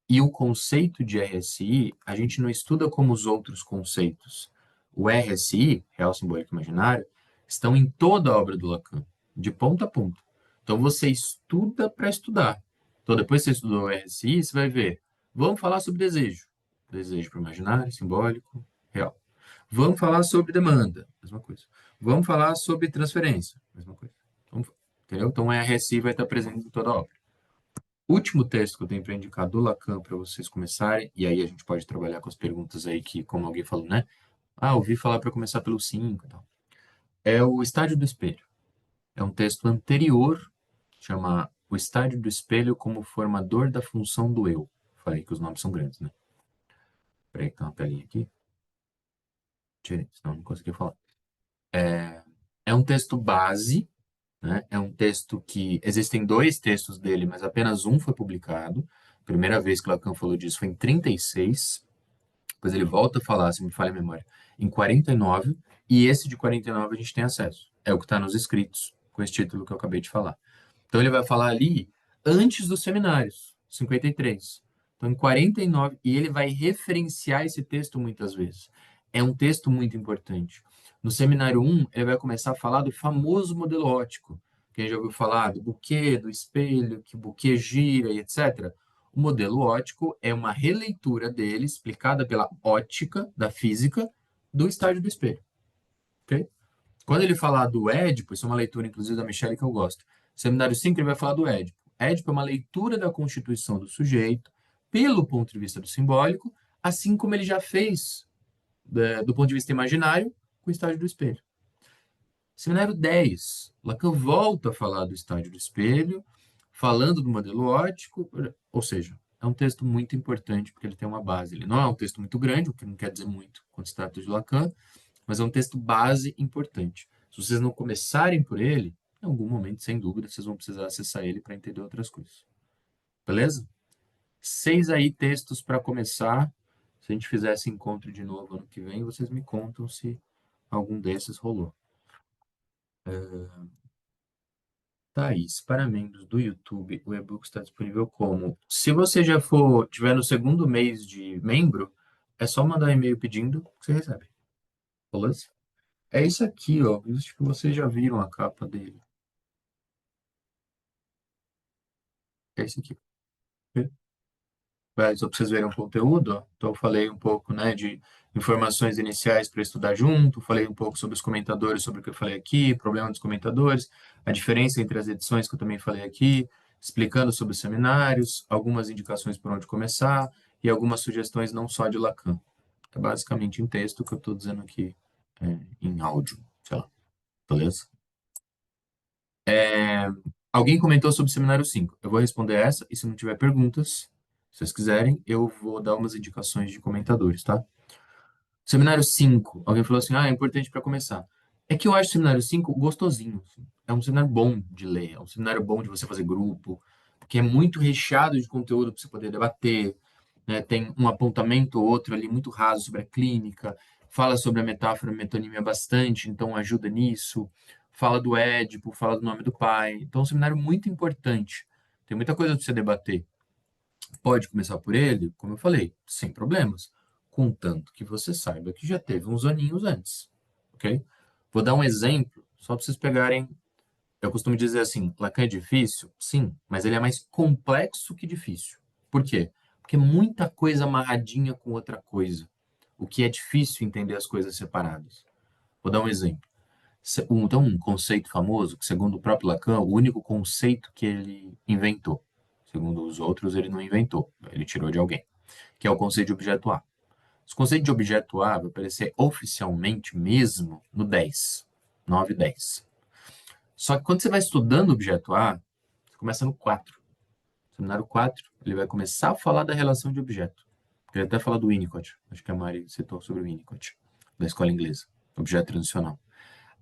[SPEAKER 1] E o conceito de RSI, a gente não estuda como os outros conceitos. O RSI, Real Simbólico Imaginário, estão em toda a obra do Lacan, de ponta a ponta. Então você estuda para estudar. Então depois que você estudou o RSI, você vai ver. Vamos falar sobre desejo. Desejo para imaginário, simbólico, real. Vamos falar sobre demanda, mesma coisa. Vamos falar sobre transferência, mesma coisa. Entendeu? Então o RSI vai estar presente em toda a obra. Último texto que eu tenho para indicar do Lacan para vocês começarem, e aí a gente pode trabalhar com as perguntas aí que, como alguém falou, né? Ouvi falar para começar pelo 5 e tal. É o Estádio do Espelho. É um texto anterior, chama O Estádio do Espelho como Formador da Função do Eu. Falei que os nomes são grandes, né? Peraí, que tem uma pelinha aqui. Tirei, senão não consegui falar. É um texto base, né? É um texto que existem dois textos dele, mas apenas um foi publicado. A primeira vez que Lacan falou disso foi em 36. Depois ele volta a falar, se me falha a memória, em 49, e esse de 49 a gente tem acesso. É o que está nos escritos, com esse título que eu acabei de falar. Então ele vai falar ali antes dos seminários, 53. Então em 49, e ele vai referenciar esse texto muitas vezes. É um texto muito importante. No seminário 1, ele vai começar a falar do famoso modelo óptico. Quem já ouviu falar do buquê, do espelho, que o buquê gira e etc. O modelo óptico é uma releitura dele, explicada pela ótica da física, do estágio do espelho. Ok? Quando ele falar do Édipo, isso é uma leitura, inclusive, da Michelle que eu gosto. Seminário 5, ele vai falar do Édipo. Édipo é uma leitura da constituição do sujeito pelo ponto de vista do simbólico, assim como ele já fez do ponto de vista imaginário com o estágio do espelho. Seminário 10, Lacan volta a falar do estágio do espelho, falando do modelo óptico, ou seja, é um texto muito importante porque ele tem uma base. Ele não é um texto muito grande, o que não quer dizer muito quando se trata de Lacan, mas é um texto base importante. Se vocês não começarem por ele, em algum momento, sem dúvida, vocês vão precisar acessar ele para entender outras coisas. Beleza? 6 aí textos para começar. Se a gente fizer esse encontro de novo ano que vem, vocês me contam se algum desses rolou. Thaís, para membros do YouTube, o e-book está disponível como? Se você já tiver no segundo mês de membro, é só mandar um e-mail pedindo que você recebe. Beleza? É isso aqui, ó. Acho que vocês já viram a capa dele. É esse aqui. Só para vocês verem o conteúdo, ó. Então, eu falei um pouco, né, de informações iniciais para estudar junto, falei um pouco sobre os comentadores, sobre o que eu falei aqui, problema dos comentadores, a diferença entre as edições que eu também falei aqui, explicando sobre os seminários, algumas indicações por onde começar e algumas sugestões não só de Lacan. É basicamente em texto que eu estou dizendo aqui, em áudio, sei lá, beleza? Alguém comentou sobre o seminário 5. Eu vou responder essa, e se não tiver perguntas, se vocês quiserem, eu vou dar umas indicações de comentadores, tá? Seminário 5. Alguém falou assim: ah, é importante para começar. É que eu acho o seminário 5 gostosinho, assim. É um seminário bom de ler, é um seminário bom de você fazer grupo, porque é muito recheado de conteúdo para você poder debater, né? Tem um apontamento ou outro ali muito raso sobre a clínica, fala sobre a metáfora metonímia bastante, então ajuda nisso. Fala do Édipo, fala do nome do pai. Então, é um seminário muito importante. Tem muita coisa para você debater. Pode começar por ele, como eu falei, sem problemas, contanto que você saiba que já teve uns aninhos antes, ok? Vou dar um exemplo, só para vocês pegarem. Eu costumo dizer assim, Lacan é difícil? Sim, mas ele é mais complexo que difícil. Por quê? Porque é muita coisa amarradinha com outra coisa, o que é difícil entender as coisas separadas. Vou dar um exemplo. Então, um conceito famoso, que segundo o próprio Lacan, o único conceito que ele inventou. Segundo os outros, ele não inventou, ele tirou de alguém, que é o conceito de objeto A. Esse conceito de objeto A vai aparecer oficialmente mesmo no 10, 9 e 10. Só que quando você vai estudando o objeto A, você começa no 4. No seminário 4, ele vai começar a falar da relação de objeto. Ele até fala do Winnicott, acho que a Mari citou sobre o Winnicott, da escola inglesa, objeto transicional.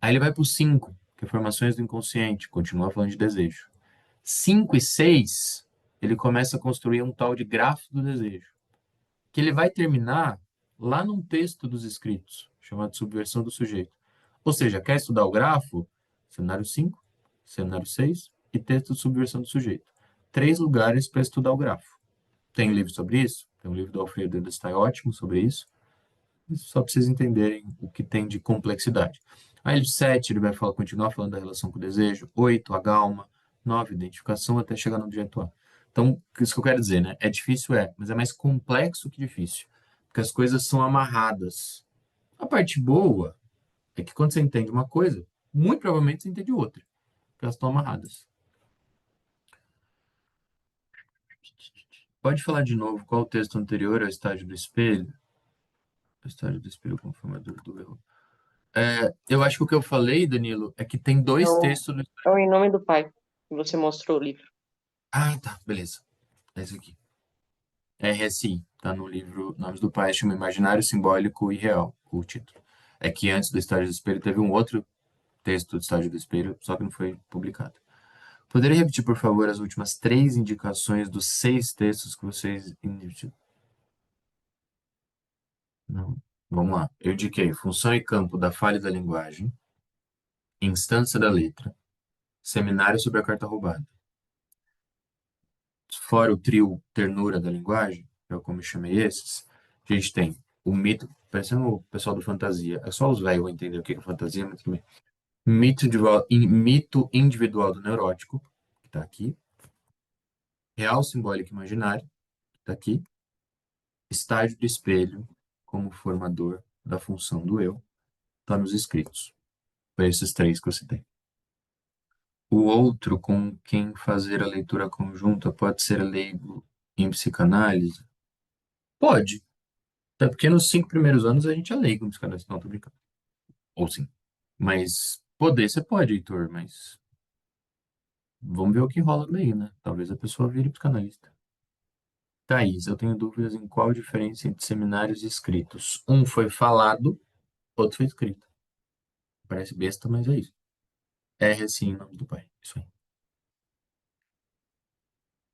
[SPEAKER 1] Aí ele vai para o 5, que é formações do inconsciente, continua falando de desejo. 5 e 6, ele começa a construir um tal de grafo do desejo, que ele vai terminar lá num texto dos escritos, chamado Subversão do Sujeito. Ou seja, quer estudar o grafo? Seminário 5, seminário 6 e texto de subversão do sujeito. 3 lugares para estudar o grafo. Tem um livro sobre isso? Tem um livro do Alfredo Edelstein ótimo sobre isso. Só para vocês entenderem o que tem de complexidade. Aí, 7, ele vai falar, continuar falando da relação com o desejo. 8, a galma. 9, identificação, até chegar no objeto A. Então, isso que eu quero dizer, né? É difícil, mas é mais complexo que difícil. Porque as coisas são amarradas. A parte boa é que quando você entende uma coisa, muito provavelmente você entende outra. Porque elas estão amarradas. Pode falar de novo qual o texto anterior ao estágio do espelho? O estágio do espelho conformador do erro. Eu acho que o que eu falei, Danilo, é que tem
[SPEAKER 3] É
[SPEAKER 1] dois
[SPEAKER 3] o,
[SPEAKER 1] textos do...
[SPEAKER 3] é o Em Nome do Pai, que você mostrou o livro.
[SPEAKER 1] Ah, tá, beleza. É esse aqui. É RSI, tá no livro Nomes do Pai, chama Imaginário, Simbólico e Real, o título. É que antes do Estágio do Espelho teve um outro texto do Estágio do Espelho, só que não foi publicado. Poderia repetir, por favor, as últimas 3 indicações dos 6 textos que vocês... Não. Vamos lá. Eu indiquei função e campo da falha da linguagem, instância da letra, seminário sobre a carta roubada. Fora o trio ternura da linguagem, que é como eu chamei esses, a gente tem o mito, parecendo o pessoal do fantasia, é só os velhos vão entender o que é fantasia, mas também. Mito individual do neurótico, que está aqui. Real simbólico imaginário, que está aqui. Estágio do espelho, como formador da função do eu, está nos escritos. Foi esses três que eu citei. O outro com quem fazer a leitura conjunta pode ser leigo em psicanálise? Pode. Até porque nos 5 primeiros anos a gente é leigo em psicanálise. Não, tô brincando. Ou sim. Mas poder você pode, Heitor, mas vamos ver o que rola daí, né? Talvez a pessoa vire psicanalista. Thaís, eu tenho dúvidas em qual a diferença entre seminários e escritos. Um foi falado, outro foi escrito. Parece besta, mas é isso. R assim em nome do pai. Isso aí.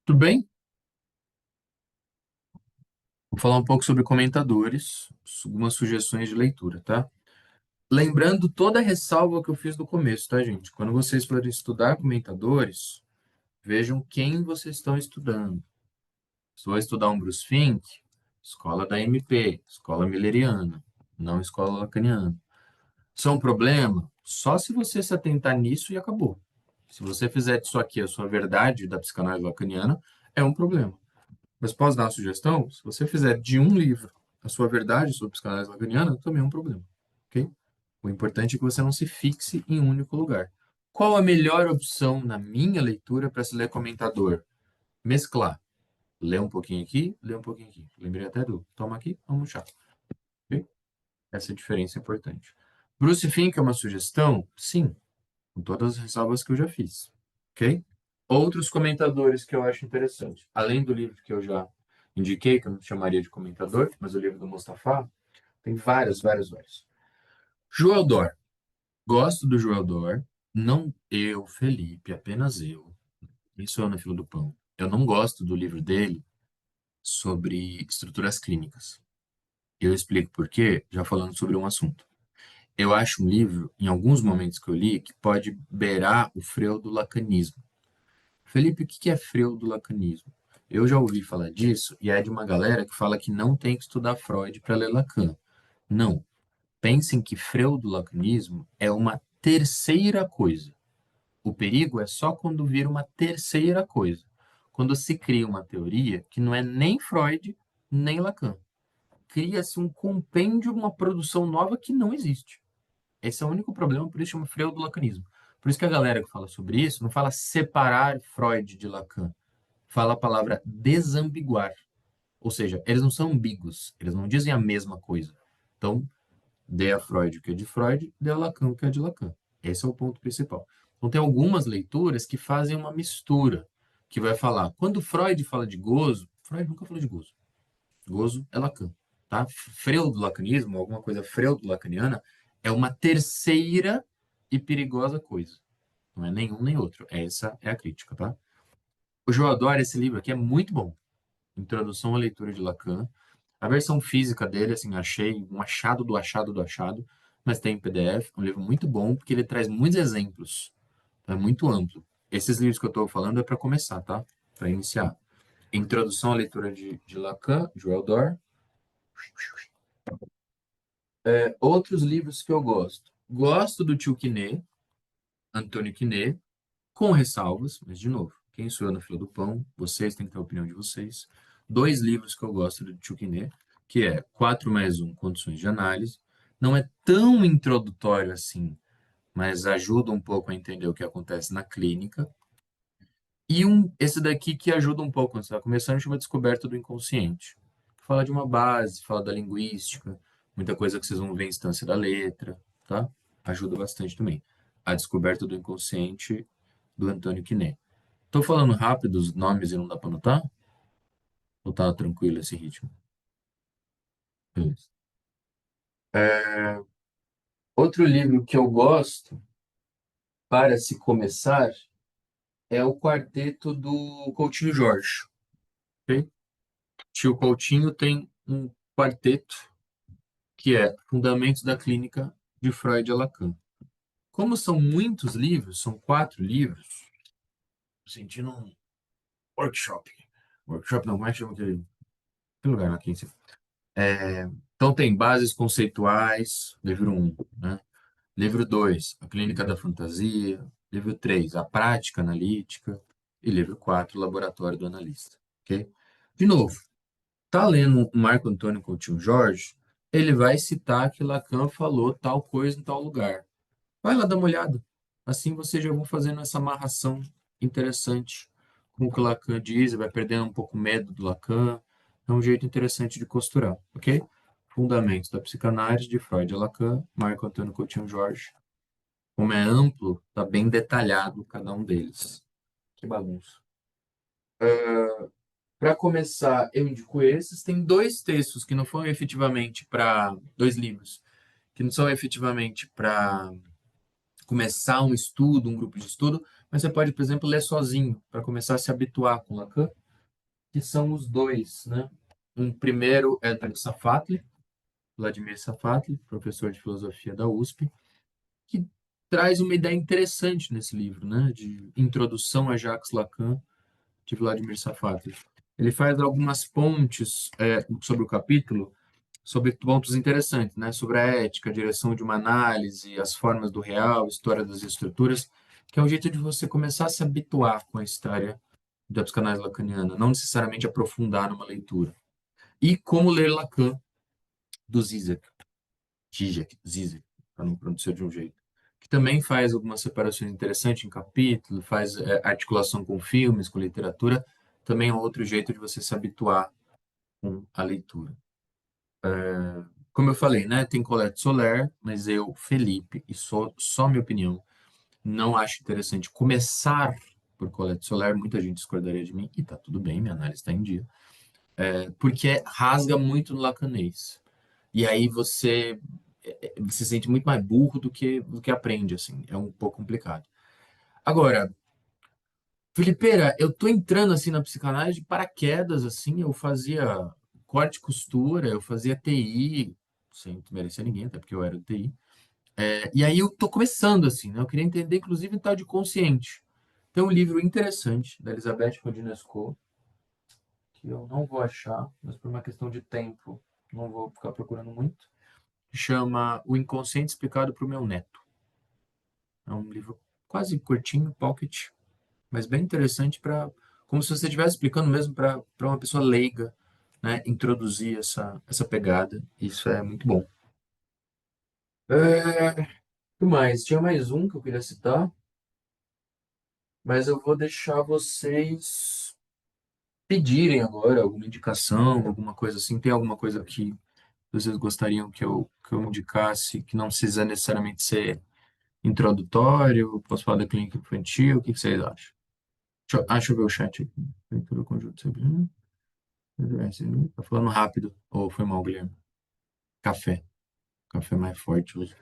[SPEAKER 1] Tudo bem? Vou falar um pouco sobre comentadores, algumas sugestões de leitura, tá? Lembrando toda a ressalva que eu fiz no começo, tá, gente? Quando vocês forem estudar comentadores, vejam quem vocês estão estudando. Se for estudar um Bruce Fink, escola da MP, escola milleriana, não escola lacaniana. Isso é um problema? Só se você se atentar nisso e acabou. Se você fizer disso aqui a sua verdade da psicanálise lacaniana, é um problema. Mas posso dar uma sugestão? Se você fizer de um livro a sua verdade sobre psicanálise lacaniana, também é um problema. Ok? O importante é que você não se fixe em um único lugar. Qual a melhor opção na minha leitura para se ler comentador? Mesclar. Lê um pouquinho aqui, lê um pouquinho aqui. Lembrei até do toma aqui, toma um chá. Ok? Essa diferença é importante. Bruce Fink é uma sugestão? Sim, com todas as ressalvas que eu já fiz. Ok? Outros comentadores que eu acho interessante. Além do livro que eu já indiquei, que eu não chamaria de comentador, mas o livro do Mustafa, tem vários, vários, vários. Joel Dor. Gosto do Joel Dor. Não eu, Felipe, apenas eu. Isso é na fila do pão. Eu não gosto do livro dele sobre estruturas clínicas. Eu explico por quê, já falando sobre um assunto. Eu acho um livro, em alguns momentos que eu li, que pode beirar o freio do lacanismo. Felipe, o que é freio do lacanismo? Eu já ouvi falar disso e é de uma galera que fala que não tem que estudar Freud para ler Lacan. Não. Pensem que freio do lacanismo é uma terceira coisa. O perigo é só quando vira uma terceira coisa. Quando se cria uma teoria que não é nem Freud, nem Lacan. Cria-se um compêndio, uma produção nova que não existe. Esse é o único problema, por isso chama freio do lacanismo. Por isso que a galera que fala sobre isso não fala separar Freud de Lacan. Fala a palavra desambiguar. Ou seja, eles não são ambíguos, eles não dizem a mesma coisa. Então, dê a Freud o que é de Freud, dê a Lacan o que é de Lacan. Esse é o ponto principal. Então, tem algumas leituras que fazem uma mistura, que vai falar, quando Freud fala de gozo, Freud nunca falou de gozo. Gozo é Lacan, tá? Freudo-lacanismo, alguma coisa freudo-lacaniana, é uma terceira e perigosa coisa. Não é nenhum nem outro. Essa é a crítica, tá? O João adora esse livro aqui, é muito bom. Introdução à leitura de Lacan. A versão física dele, assim, achei um achado do achado do achado, mas tem em PDF, um livro muito bom, porque ele traz muitos exemplos. Então, é muito amplo. Esses livros que eu estou falando é para começar, tá? Para iniciar. Introdução à leitura de Lacan, Joel Dor. Outros livros que eu gosto. Gosto do Tio Quinet, Antônio Quinet, com ressalvas, mas de novo, quem sou eu na fila do pão? Vocês têm que ter a opinião de vocês. Dois livros que eu gosto do Tio Quinet, que é 4+1 Condições de Análise. Não é tão introdutório assim, mas ajuda um pouco a entender o que acontece na clínica. E esse daqui que ajuda um pouco, quando você está começando, chama Descoberta do Inconsciente. Fala de uma base, fala da linguística, muita coisa que vocês vão ver em instância da letra, tá? Ajuda bastante também. A Descoberta do Inconsciente, do Antônio Quinet. Tô falando rápido os nomes e não dá para anotar? Ou tá tranquilo esse ritmo? Beleza. Outro livro que eu gosto para se começar é o Quarteto do Coutinho Jorge. Ok? Tio Coutinho tem um quarteto que é Fundamentos da Clínica de Freud e Lacan. Como são muitos livros, são 4 livros, tô sentindo um workshop. Workshop não, como é que chama aquele lugar aqui em cima? Então tem bases conceituais, livro 1, né? Livro 2, A Clínica da Fantasia. Livro 3, A Prática Analítica. E livro 4, Laboratório do Analista. Ok? De novo, tá lendo o Marco Antônio Coutinho Jorge, ele vai citar que Lacan falou tal coisa em tal lugar. Vai lá dar uma olhada. Assim você já vai fazendo essa amarração interessante com o que o Lacan diz, vai perdendo um pouco o medo do Lacan. É um jeito interessante de costurar, ok? Fundamentos da psicanálise de Freud e Lacan, Marco Antônio Coutinho Jorge. Como é amplo, está bem detalhado cada um deles. Que bagunça. Para começar, eu indico esses. Tem 2 textos que não foram efetivamente para. 2 livros, que não são efetivamente para começar um estudo, um grupo de estudo, mas você pode, por exemplo, ler sozinho, para começar a se habituar com Lacan, que são os dois, né? Um primeiro é do Safatli, Vladimir Safatli, professor de filosofia da USP, que traz uma ideia interessante nesse livro, né? De introdução a Jacques Lacan, de Vladimir Safatli. Ele faz algumas pontes sobre o capítulo, sobre pontos interessantes, né? Sobre a ética, a direção de uma análise, as formas do real, história das estruturas, que é um jeito de você começar a se habituar com a história da psicanálise lacaniana, não necessariamente aprofundar numa leitura. E como ler Lacan, do Zizek, para não pronunciar de um jeito, que também faz algumas separações interessantes em capítulo, faz articulação com filmes, com literatura, também é um outro jeito de você se habituar com a leitura. Como eu falei, né, tem Colette Soler, mas eu, Felipe, e só minha opinião, não acho interessante começar por Colette Soler, muita gente discordaria de mim, e tá tudo bem, minha análise está em dia, porque rasga muito no lacanês. E aí você se sente muito mais burro do que aprende, assim. É um pouco complicado. Agora, Felipeira, eu tô entrando assim na psicanálise de paraquedas, assim. Eu fazia corte e costura, eu fazia TI, sem desmerecer ninguém, até porque eu era do TI. E aí eu tô começando, assim, né? Eu queria entender, inclusive, o tal de consciente. Tem um livro interessante da Elizabeth Rodinesco, que eu não vou achar, mas por uma questão de tempo, não vou ficar procurando muito, que chama O Inconsciente Explicado para o Meu Neto. É um livro quase curtinho, pocket, mas bem interessante para, como se você estivesse explicando mesmo para uma pessoa leiga, né, introduzir essa pegada. Isso é muito bom. O que mais? Tinha mais um que eu queria citar, mas eu vou deixar vocês pedirem agora alguma indicação, alguma coisa assim. Tem alguma coisa que vocês gostariam que eu indicasse, que não precisa necessariamente ser introdutório? Posso falar da clínica infantil? O que vocês acham? Deixa eu ver o chat aqui. Leitura conjunto sobre. Tá falando rápido. Ou foi mal, Guilherme? Café. Café mais forte hoje.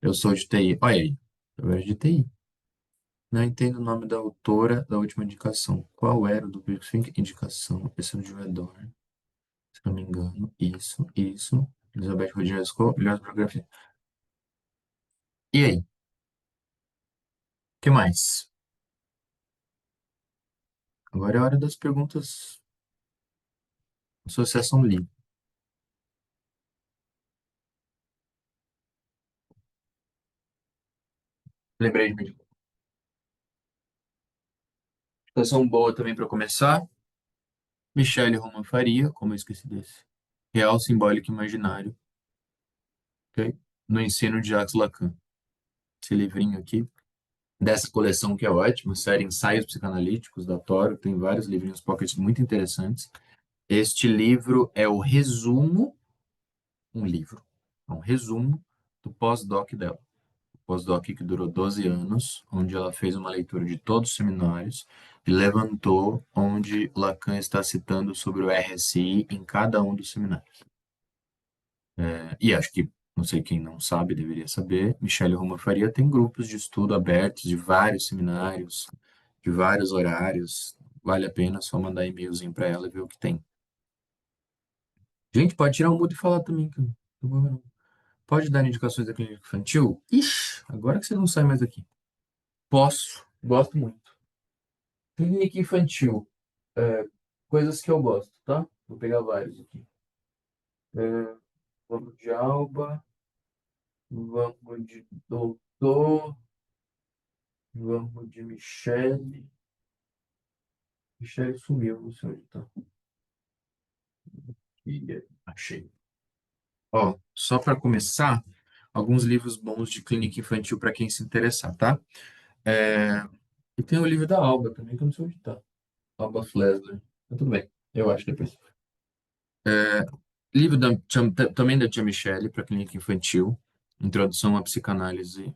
[SPEAKER 1] Eu sou de TI. Olha aí. Eu era de TI. Não entendo o nome da autora da última indicação. Qual era o do briefing? Indicação. Esse é o de Vedor. Se não me engano. Isso. Elizabeth Rodrigues Escola, melhor biografia. E aí? O que mais? Agora é a hora das perguntas. Associação livre. Lembrei de mim. Indicação boa também para começar. Michele Roman Faria, como eu esqueci desse. Real, Simbólico e Imaginário, ok? No ensino de Jacques Lacan. Esse livrinho aqui, dessa coleção que é ótima, série Ensaios Psicanalíticos, da Toro, tem vários livrinhos pocket muito interessantes. Este livro é o resumo, um livro, é um resumo do pós-doc dela. O pós-doc que durou 12 anos, onde ela fez uma leitura de todos os seminários e levantou onde Lacan está citando sobre o RSI em cada um dos seminários. E acho que, não sei quem não sabe, deveria saber, Michele Roma Faria tem grupos de estudo abertos de vários seminários, de vários horários. Vale a pena só mandar e-mailzinho para ela e ver o que tem. Gente, pode tirar o mudo e falar também, cara. Pode dar indicações da clínica infantil? Ixi, agora que você não sai mais daqui. Posso, gosto muito. Clínica infantil, coisas que eu gosto, tá? Vou pegar vários aqui. É, vamos de Alba, vamos de Doutor, vamos de Michele. Michele sumiu, não sei onde tá. Achei. Ó, só para começar, alguns livros bons de clínica infantil para quem se interessar, tá? É, e tem o livro da Alba também, que eu não sei onde tá. Alba Flesler. Mas tudo bem, eu acho depois. Livro também da Tia Michele, para clínica infantil. Introdução à psicanálise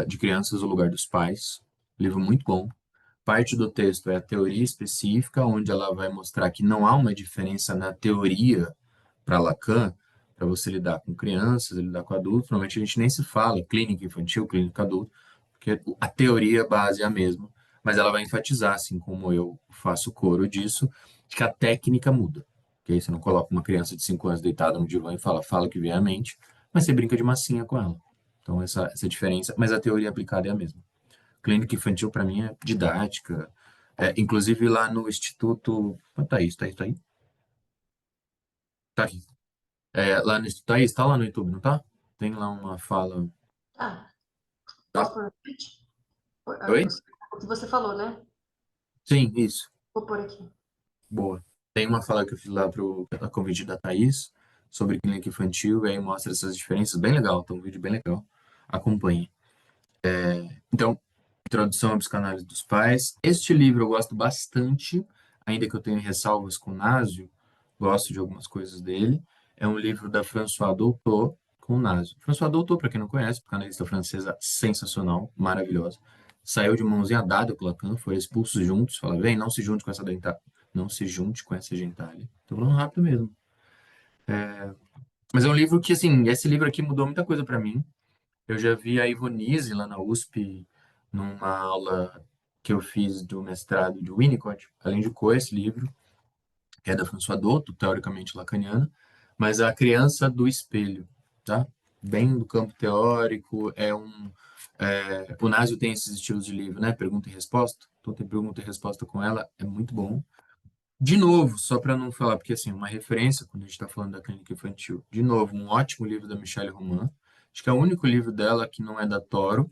[SPEAKER 1] de crianças, o lugar dos pais. Livro muito bom. Parte do texto é a teoria específica, onde ela vai mostrar que não há uma diferença na teoria para Lacan, para você lidar com crianças, lidar com adultos. Normalmente a gente nem se fala clínica infantil, clínica adulto, porque a teoria base é a mesma, mas ela vai enfatizar, assim como eu faço coro disso, que a técnica muda. Que aí você não coloca uma criança de 5 anos deitada no divã e fala o que vem à mente, mas você brinca de massinha com ela. Então, essa diferença, mas a teoria aplicada é a mesma. Clínica infantil, para mim, é didática. Inclusive, lá no Instituto. Ah, tá aí, tá aí, tá aí. Tá aqui. Lá no Instituto. Tá aí, está lá no YouTube, não tá? Tem lá uma fala.
[SPEAKER 4] Ah,
[SPEAKER 1] Tá?
[SPEAKER 4] posso pôr no chat?
[SPEAKER 1] Oi?
[SPEAKER 4] O que você falou, né?
[SPEAKER 1] Sim, isso.
[SPEAKER 4] Vou pôr aqui.
[SPEAKER 1] Boa. Tem uma fala que eu fiz lá a convite da Thaís sobre clínica infantil, e aí mostra essas diferenças. Bem legal, tá um vídeo bem legal. Acompanhe. Então, Introdução à Psicanálise dos Pais. Este livro eu gosto bastante, ainda que eu tenha ressalvas com o Násio, gosto de algumas coisas dele. É um livro da Françoise Doutor com o Násio. Françoise Doutor, para quem não conhece, psicanalista francesa sensacional, maravilhosa. Saiu de mãozinha dada com Lacan, foram expulsos juntos. Fala, vem, não se junte com essa dentária. Não se junte com essa gentalha. Tô falando rápido mesmo. Mas é um livro que, assim, esse livro aqui mudou muita coisa para mim. Eu já vi a Ivonise lá na USP, numa aula que eu fiz do mestrado de Winnicott. Ela indicou esse livro, que é da François Douto, teoricamente lacaniana, mas a criança do espelho, tá? Bem do campo teórico, o Násio tem esses estilos de livro, né? Pergunta e resposta. Então tem pergunta e resposta com ela, é muito bom. De novo, só para não falar, porque assim, uma referência quando a gente está falando da clínica infantil. De novo, um ótimo livro da Michelle Roman. Acho que é o único livro dela que não é da Toro,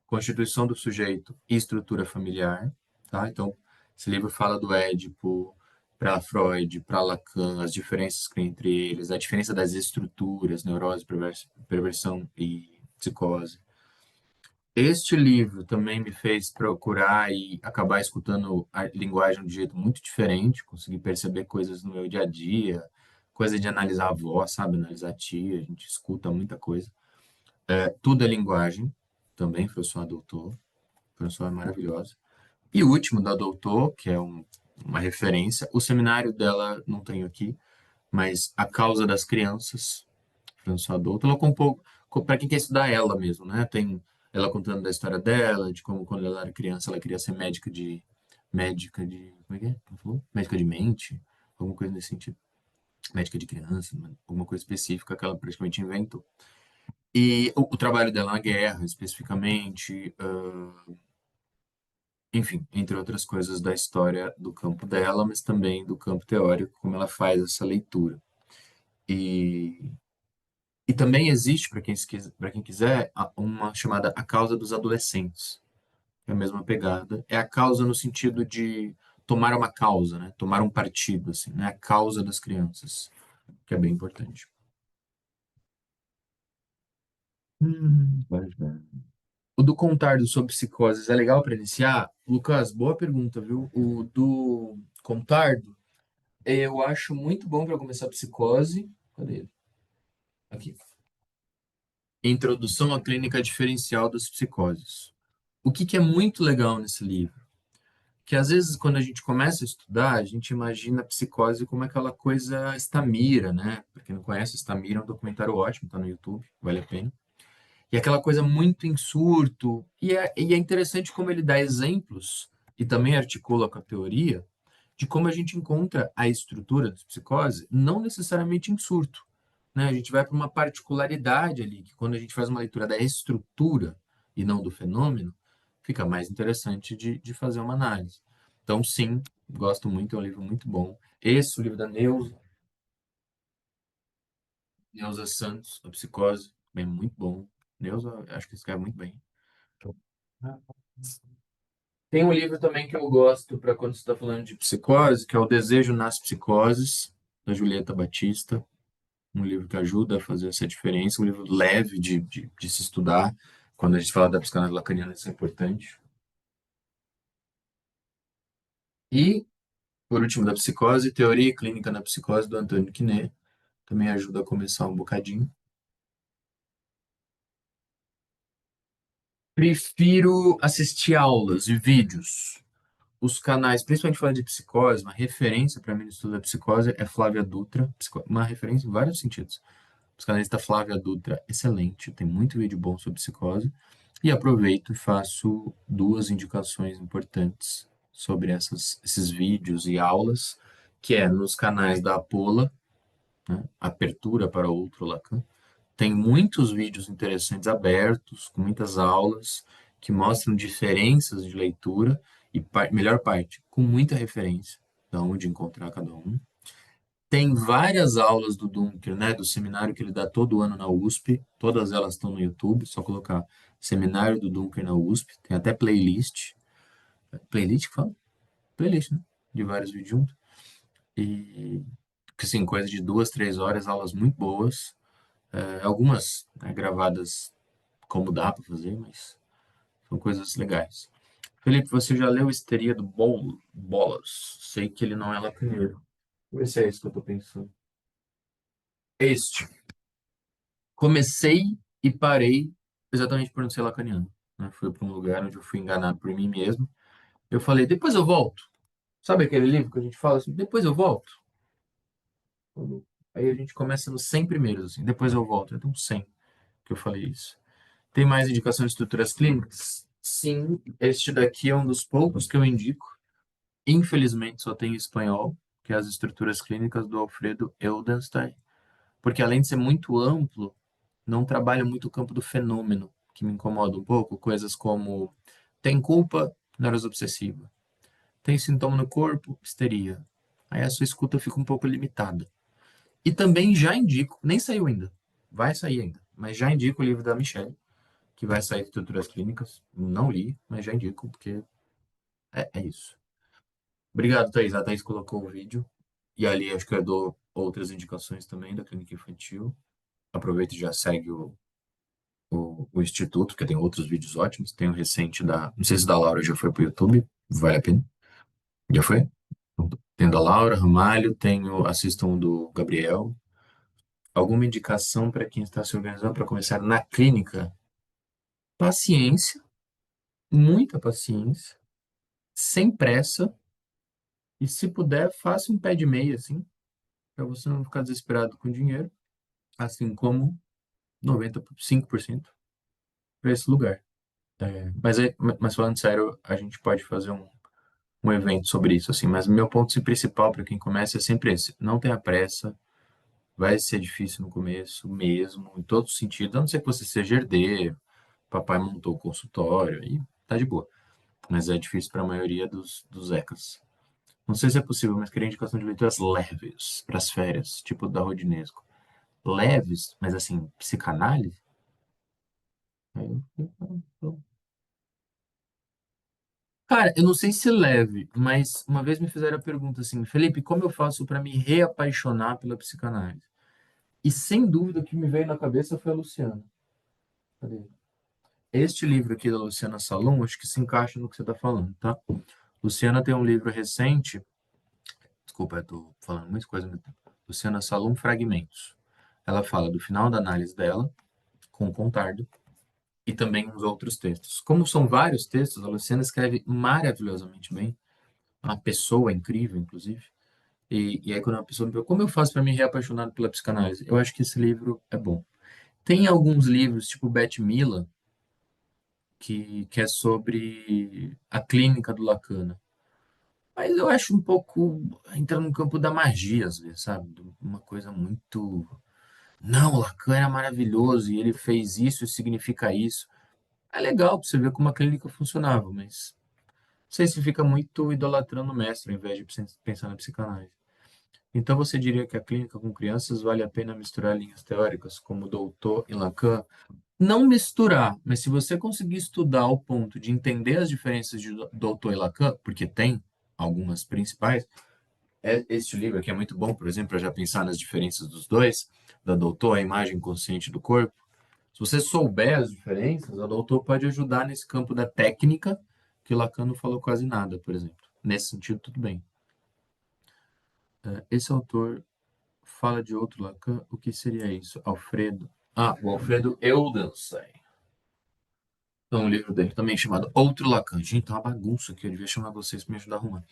[SPEAKER 1] Constituição do Sujeito e Estrutura Familiar, tá? Então, esse livro fala do Édipo para Freud, para Lacan, as diferenças que tem entre eles, a diferença das estruturas, neurose, perversão e psicose. Este livro também me fez procurar e acabar escutando a linguagem de um jeito muito diferente, consegui perceber coisas no meu dia a dia, coisa de analisar a voz, sabe? Analisar a tia, a gente escuta muita coisa. Tudo é linguagem, também, professor doutor, professor é maravilhosa. E o último da doutor, que é uma referência, o seminário dela não tenho aqui, mas A Causa das Crianças, François Douto, ela compôs para quem quer estudar ela mesmo, né? Tem ela contando da história dela, de como quando ela era criança ela queria ser como é que é? Ela falou? Médica de mente, alguma coisa nesse sentido. Médica de criança, alguma coisa específica que ela praticamente inventou. E o trabalho dela na guerra, especificamente, enfim, entre outras coisas da história do campo dela, mas também do campo teórico, como ela faz essa leitura. E E também existe, para quem quiser, uma chamada A Causa dos Adolescentes. É a mesma pegada. É a causa no sentido de tomar uma causa, né? Tomar um partido, assim, né? A causa das crianças, que é bem importante. Vai. O do Contardo sobre psicoses é legal para iniciar? Lucas, boa pergunta, viu? O do Contardo, eu acho muito bom para começar psicose. Cadê ele? Aqui. Introdução à Clínica Diferencial das Psicoses. O que é muito legal nesse livro? Que às vezes, quando a gente começa a estudar, a gente imagina a psicose como aquela coisa Estamira, né? Para quem não conhece, Estamira é um documentário ótimo, tá no YouTube, vale a pena. E aquela coisa muito em surto. E é interessante como ele dá exemplos e também articula com a teoria de como a gente encontra a estrutura da psicose, não necessariamente em surto. né? A gente vai para uma particularidade ali, que quando a gente faz uma leitura da estrutura e não do fenômeno, fica mais interessante de fazer uma análise. Então, sim, gosto muito, é um livro muito bom. Esse, o livro da Neuza Santos, A Psicose, é muito bom. Neuza, acho que escreve muito bem. Tem um livro também que eu gosto para quando você está falando de psicose, que é O Desejo nas Psicoses, da Julieta Batista. Um livro que ajuda a fazer essa diferença, um livro leve de se estudar. Quando a gente fala da psicanálise lacaniana, isso é importante. E, por último, da psicose, Teoria e Clínica na Psicose, do Antônio Quinet. Também ajuda a começar um bocadinho. Prefiro assistir aulas e vídeos. Os canais, principalmente falando de psicose, uma referência para mim no estudo da psicose é Flávia Dutra, uma referência em vários sentidos. Psicanalista Flávia Dutra, excelente, tem muito vídeo bom sobre psicose. E aproveito e faço duas indicações importantes sobre esses vídeos e aulas, que é nos canais da Apola, né, Apertura para Outro Lacan. Tem muitos vídeos interessantes abertos, com muitas aulas, que mostram diferenças de leitura e, melhor parte, com muita referência de onde encontrar cada um. Tem várias aulas do Dunker, né, do seminário que ele dá todo ano na USP, todas elas estão no YouTube, só colocar Seminário do Dunker na USP, tem até playlist. Playlist que fala? Playlist, né? De vários vídeos juntos. E, assim, coisa de 2, 3 horas, aulas muito boas. Algumas, né, gravadas como dá para fazer, mas são coisas legais. Felipe, você já leu Histeria do Bolas? Sei que ele não é lacaneiro. Vê se é isso que eu tô pensando. Este. Comecei e parei exatamente por não ser lacaniano, né? Fui para um lugar onde eu fui enganado por mim mesmo. Eu falei, depois eu volto. Sabe aquele livro que a gente fala assim, depois eu volto? Aí a gente começa nos 100 primeiros, assim, depois eu volto. Então, 100 que eu falei isso. Tem mais indicação de estruturas clínicas? Sim, este daqui é um dos poucos que eu indico. Infelizmente, só tem em espanhol, que é as estruturas clínicas do Alfredo Eldenstein. Porque além de ser muito amplo, não trabalha muito o campo do fenômeno, que me incomoda um pouco. Coisas como tem culpa, neurose obsessiva. Tem sintoma no corpo, histeria. Aí a sua escuta fica um pouco limitada. E também já indico, nem saiu ainda, vai sair ainda, mas já indico o livro da Michelle, que vai sair de Estruturas Clínicas. Não li, mas já indico, porque é isso. Obrigado, Thaís. A Thaís colocou o vídeo. E ali acho que eu dou outras indicações também da clínica infantil. Aproveita e já segue o Instituto, porque tem outros vídeos ótimos. Tem o recente da. Não sei se da Laura já foi para o YouTube, vale a pena. Já foi? Tem o da Laura Ramalho, tem o assistam o do Gabriel. Alguma indicação para quem está se organizando para começar na clínica? Paciência, muita paciência, sem pressa, e se puder, faça um pé de meia, assim, para você não ficar desesperado com dinheiro, assim como 95% para esse lugar. Mas falando sério, a gente pode fazer um evento sobre isso, assim, mas meu ponto principal para quem começa é sempre esse: não tenha pressa, vai ser difícil no começo mesmo, em todos os sentidos, a não ser que você seja herdeiro, papai montou o consultório, e tá de boa. Mas é difícil para a maioria dos ECAs. Não sei se é possível, mas queria indicação de leituras leves para as férias, tipo da Rodinesco. Leves, mas assim, psicanálise? Aí cara, eu não sei se leve, mas uma vez me fizeram a pergunta assim, Felipe, como eu faço para me reapaixonar pela psicanálise? E sem dúvida o que me veio na cabeça foi a Luciana. Cadê? Este livro aqui da Luciana Salom, acho que se encaixa no que você está falando, tá? Luciana tem um livro recente, desculpa, eu estou falando muita coisa ao mesmo tempo. Luciana Salom Fragmentos. Ela fala do final da análise dela, com o Contardo, e também uns outros textos. Como são vários textos, a Luciana escreve maravilhosamente bem, uma pessoa incrível, inclusive. E aí, quando uma pessoa me pergunta, como eu faço para me reapaixonar pela psicanálise? Eu acho que esse livro é bom. Tem alguns livros, tipo Beth Miller, que é sobre a clínica do Lacan. Mas eu acho um pouco entra no campo da magia, às vezes, sabe? Uma coisa muito Não, Lacan era maravilhoso e ele fez isso e significa isso. É legal para você ver como a clínica funcionava, mas não sei se fica muito idolatrando o mestre ao invés de pensar na psicanálise. Então você diria que a clínica com crianças vale a pena misturar linhas teóricas, como Doutor e Lacan? Não misturar, mas se você conseguir estudar ao ponto de entender as diferenças de Doutor e Lacan, porque tem algumas principais, este livro aqui é muito bom, por exemplo, para já pensar nas diferenças dos dois, da Doutor, a imagem consciente do corpo. Se você souber as diferenças, a Doutor pode ajudar nesse campo da técnica, que Lacan não falou quase nada, por exemplo. Nesse sentido, tudo bem. Esse autor fala de outro Lacan, o que seria isso? Alfredo. Ah, o Alfredo Eudenstein. Tem um livro dele também chamado Outro Lacan. Gente, tá uma bagunça aqui, eu devia chamar vocês para me ajudar a arrumar.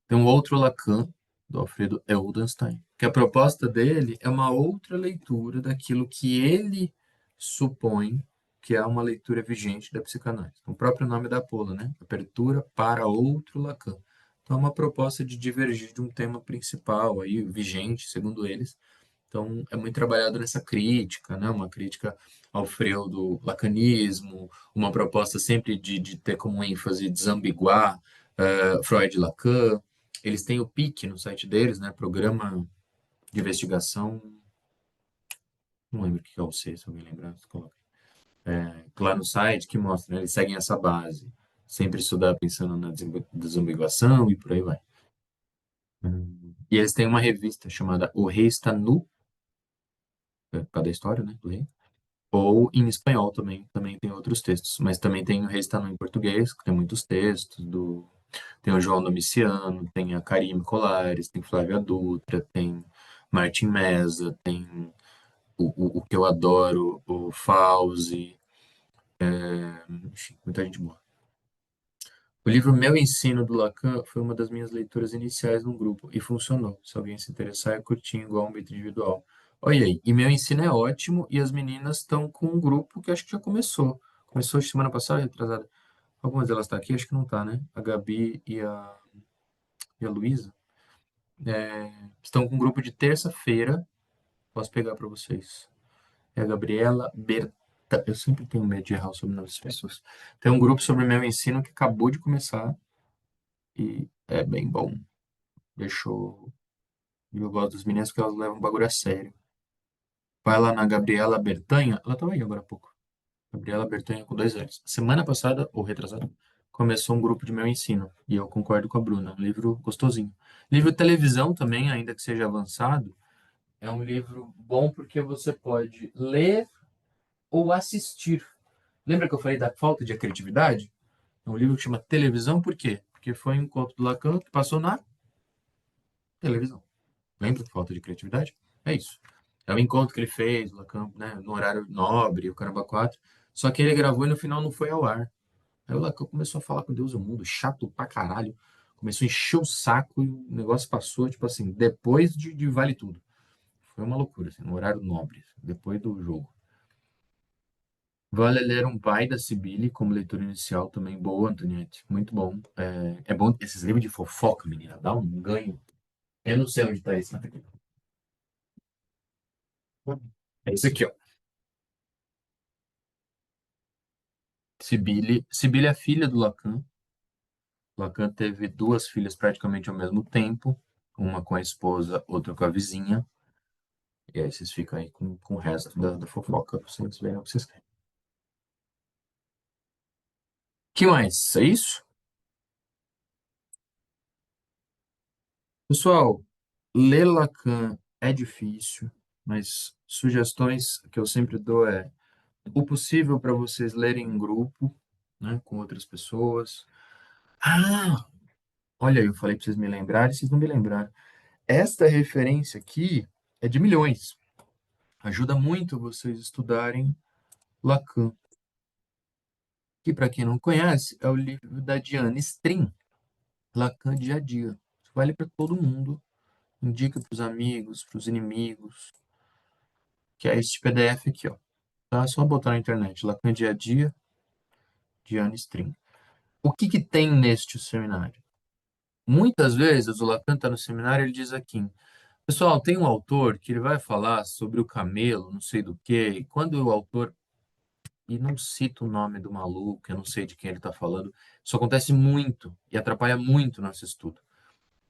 [SPEAKER 1] Tem um outro Lacan, do Alfredo Eudenstein, que a proposta dele é uma outra leitura daquilo que ele supõe que é uma leitura vigente da psicanálise. Então, o próprio nome da Paula, né? Abertura para outro Lacan. Então, é uma proposta de divergir de um tema principal aí, vigente, segundo eles. Então, é muito trabalhado nessa crítica, né? Uma crítica ao freudo lacanismo, uma proposta sempre de ter como ênfase desambiguar Freud e Lacan. Eles têm o PIC no site deles, né? Programa de Investigação. Não lembro o que é o C, se alguém lembrar, você coloca. Lá no site que mostra, né? Eles seguem essa base. Sempre estudar pensando na desambiguação e por aí vai. E eles têm uma revista chamada O Rei Está Nu, por causa da história, né? Do rei. Ou em espanhol também tem outros textos, mas também tem o Rei Está Nu em português, que tem muitos textos, tem o João Domiciano, tem a Karime Colares, tem Flávia Dutra, tem Martin Meza, tem o que eu adoro, o Fauzi, enfim, muita gente boa. O livro Meu Ensino do Lacan foi uma das minhas leituras iniciais no grupo e funcionou. Se alguém se interessar, é curtinho, igual um bit individual. Olha aí, e Meu Ensino é ótimo e as meninas estão com um grupo que acho que já começou. Começou semana passada, retrasada. Algumas delas estão aqui, acho que não tá, né? A Gabi e a Luísa. Estão com um grupo de terça-feira. Posso pegar para vocês. É a Gabriela Berta. Eu sempre tenho medo de errar o sobrenome das pessoas. Tem um grupo sobre meu ensino que acabou de começar e é bem bom. Deixou. Eu gosto das meninas porque elas levam o bagulho a sério. Vai lá na Gabriela Bertanha. Ela estava aí agora há pouco. Gabriela Bertanha com 2 L's. Semana passada, ou retrasada, começou um grupo de meu ensino. E eu concordo com a Bruna. Um livro gostosinho. Livro televisão também, ainda que seja avançado, é um livro bom porque você pode ler ou assistir. Lembra que eu falei da falta de criatividade? É um livro que chama Televisão, por quê? Porque foi um conto do Lacan que passou na televisão. Lembra? Falta de criatividade? É isso. É o encontro que ele fez, o Lacan, né, no horário nobre, o Caramba 4. Só que ele gravou e no final não foi ao ar. Aí o Lacan começou a falar com Deus e o mundo, chato pra caralho. Começou a encher o saco e o negócio passou, tipo assim, depois de Vale Tudo. Foi uma loucura, assim, no horário nobre, depois do jogo. Vale ler Um Pai da Cibele como leitura inicial também. Boa, Antoniette. Muito bom. É bom esses livros de fofoca, menina. Dá um ganho. Eu não sei onde está esse. É esse aqui, ó. Cibele. Cibele é filha do Lacan. Lacan teve duas filhas praticamente ao mesmo tempo. Uma com a esposa, outra com a vizinha. E aí vocês ficam aí com o resto da fofoca. Pra vocês verem o que vocês querem. Que mais? É isso? Pessoal, ler Lacan é difícil, mas sugestões que eu sempre dou é o possível para vocês lerem em grupo, né, com outras pessoas. Ah, olha, eu falei para vocês me lembrarem, vocês não me lembraram. Esta referência aqui é de milhões. Ajuda muito vocês estudarem Lacan, que para quem não conhece é o livro da Diane Strin, Lacan Dia a Dia. Isso vale para todo mundo. Indica para os amigos, para os inimigos, que é este PDF aqui, ó. Tá? É só botar na internet, Lacan Dia a Dia, Diane Strin. O que que tem neste seminário? Muitas vezes o Lacan está no seminário, ele diz aqui, Pessoal, tem um autor que ele vai falar sobre o camelo, não sei do quê, e quando o autor, e não cita o nome do maluco, eu não sei de quem ele está falando, isso acontece muito e atrapalha muito o nosso estudo.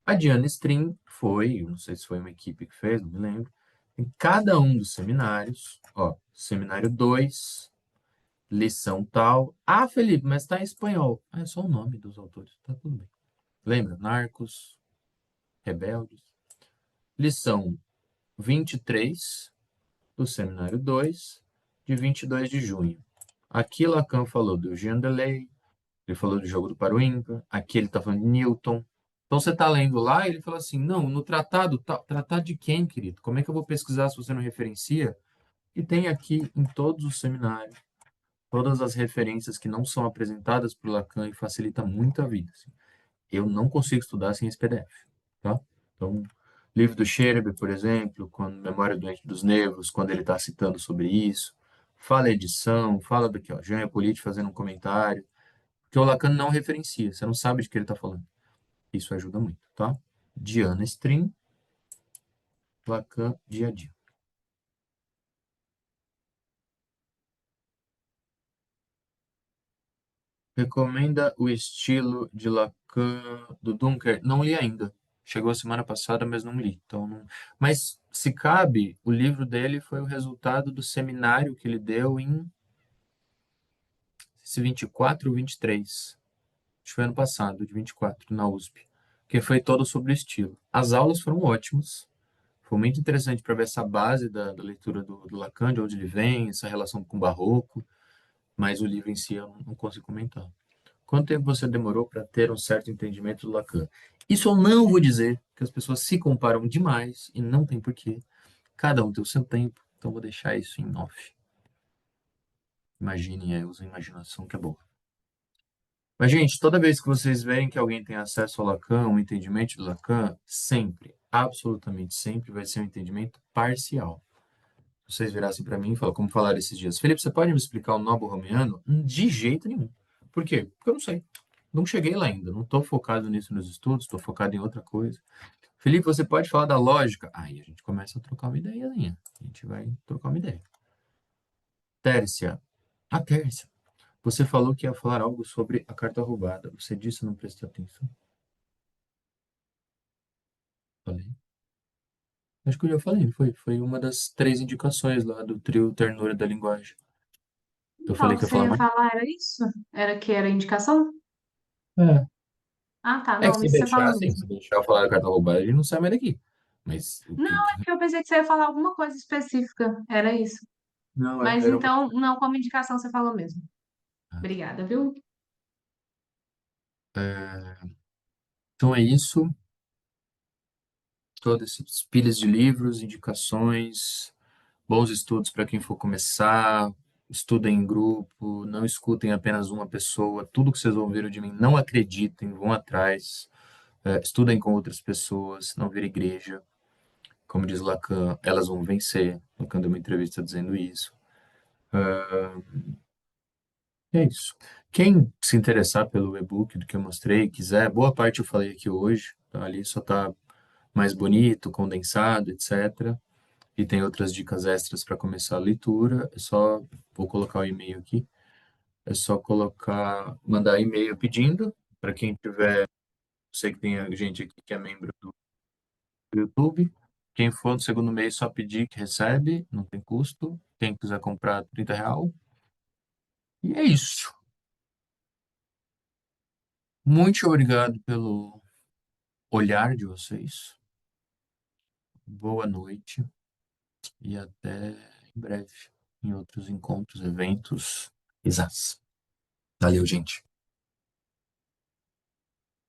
[SPEAKER 1] A Diana Stream foi, não sei se foi uma equipe que fez, não me lembro, em cada um dos seminários, ó, seminário 2, lição tal. Ah, Felipe, mas está em espanhol. Ah, é só o nome dos autores, tá tudo bem. Lembra? Narcos, Rebeldes. Lição 23 do seminário 2, de 22 de junho. Aqui Lacan falou do Jean Delay, ele falou do jogo do para o ímpar, aqui ele está falando de Newton. Então você está lendo lá e ele fala assim, não, no tratado, tratado de quem, querido? Como é que eu vou pesquisar se você não referencia? E tem aqui em todos os seminários, todas as referências que não são apresentadas por Lacan e facilita muito a vida, assim. Eu não consigo estudar sem esse PDF, tá? Então, livro do Scherbe, por exemplo, quando Memória Doente dos Nervos, quando ele está citando sobre isso, fala edição, fala daqui, ó, Jean Hippolyte fazendo um comentário, porque o Lacan não referencia, você não sabe de que ele está falando. Isso ajuda muito, tá? Diana Stream, Lacan, dia a dia. Recomenda o estilo de Lacan do Dunker? Não li ainda. Chegou a semana passada, mas não li. Então não... Mas, se cabe, o livro dele foi o resultado do seminário que ele deu em esse 24 ou 23. Acho que foi ano passado, de 24, na USP. Que foi todo sobre o estilo. As aulas foram ótimas. Foi muito interessante para ver essa base da leitura do Lacan, de onde ele vem, essa relação com o barroco. Mas o livro em si eu não consigo comentar. Quanto tempo você demorou para ter um certo entendimento do Lacan? Isso eu não vou dizer, porque as pessoas se comparam demais e não tem porquê. Cada um tem o seu tempo, então vou deixar isso em off. Imaginem, usem imaginação que é boa. Mas, gente, toda vez que vocês verem que alguém tem acesso ao Lacan, um entendimento do Lacan, sempre, absolutamente sempre, vai ser um entendimento parcial. Vocês virassem para mim e falam, como falaram esses dias, Felipe, você pode me explicar o nó borromeano? De jeito nenhum. Por quê? Porque eu não sei. Não cheguei lá ainda. Não estou focado nisso nos estudos, estou focado em outra coisa. Felipe, você pode falar da lógica? Aí a gente começa a trocar uma ideiazinha. A gente vai trocar uma ideia. Tércia. A Tércia. Você falou que ia falar algo sobre a carta roubada. Você disse, não prestei atenção. Falei. Acho que eu já falei. Foi uma das 3 indicações lá do trio Ternura da Linguagem. Eu
[SPEAKER 4] Qual
[SPEAKER 1] falei
[SPEAKER 4] que
[SPEAKER 1] que ia
[SPEAKER 4] você
[SPEAKER 1] falar
[SPEAKER 4] ia
[SPEAKER 1] mais.
[SPEAKER 4] falar? Era isso? Era que era indicação?
[SPEAKER 1] É.
[SPEAKER 4] Ah, tá.
[SPEAKER 1] É que
[SPEAKER 4] Não,
[SPEAKER 1] se
[SPEAKER 4] isso você
[SPEAKER 1] deixar,
[SPEAKER 4] falou
[SPEAKER 1] assim,
[SPEAKER 4] mesmo.
[SPEAKER 1] se deixar eu falar da carta roubada, ele não sai mais daqui. Mas o
[SPEAKER 4] Não,
[SPEAKER 1] que.
[SPEAKER 4] é que eu pensei que você ia falar alguma coisa específica. Era isso.
[SPEAKER 1] Não,
[SPEAKER 4] Mas
[SPEAKER 1] era uma.
[SPEAKER 4] então, não, como indicação você falou mesmo.
[SPEAKER 1] Ah, tá.
[SPEAKER 4] Obrigada, viu?
[SPEAKER 1] Então é isso. Todas essas pilhas de livros, indicações, bons estudos para quem for começar. Estudem em grupo, não escutem apenas uma pessoa. Tudo que vocês ouviram de mim, não acreditem, vão atrás. Estudem com outras pessoas, não vir igreja. Como diz Lacan, elas vão vencer. Lacan deu uma entrevista dizendo isso. É isso. Quem se interessar pelo e-book do que eu mostrei, quiser, boa parte eu falei aqui hoje, tá? Ali só tá mais bonito, condensado, etc. E tem outras dicas extras para começar a leitura. É só, vou colocar o e-mail aqui. É só colocar, mandar e-mail pedindo para quem tiver, sei que tem gente aqui que é membro do YouTube. Quem for no segundo mês, só pedir que recebe, não tem custo. Quem quiser comprar, R$ 30. E é isso. Muito obrigado pelo olhar de vocês. Boa noite e até em breve em outros encontros, eventos. Exato. Valeu, gente.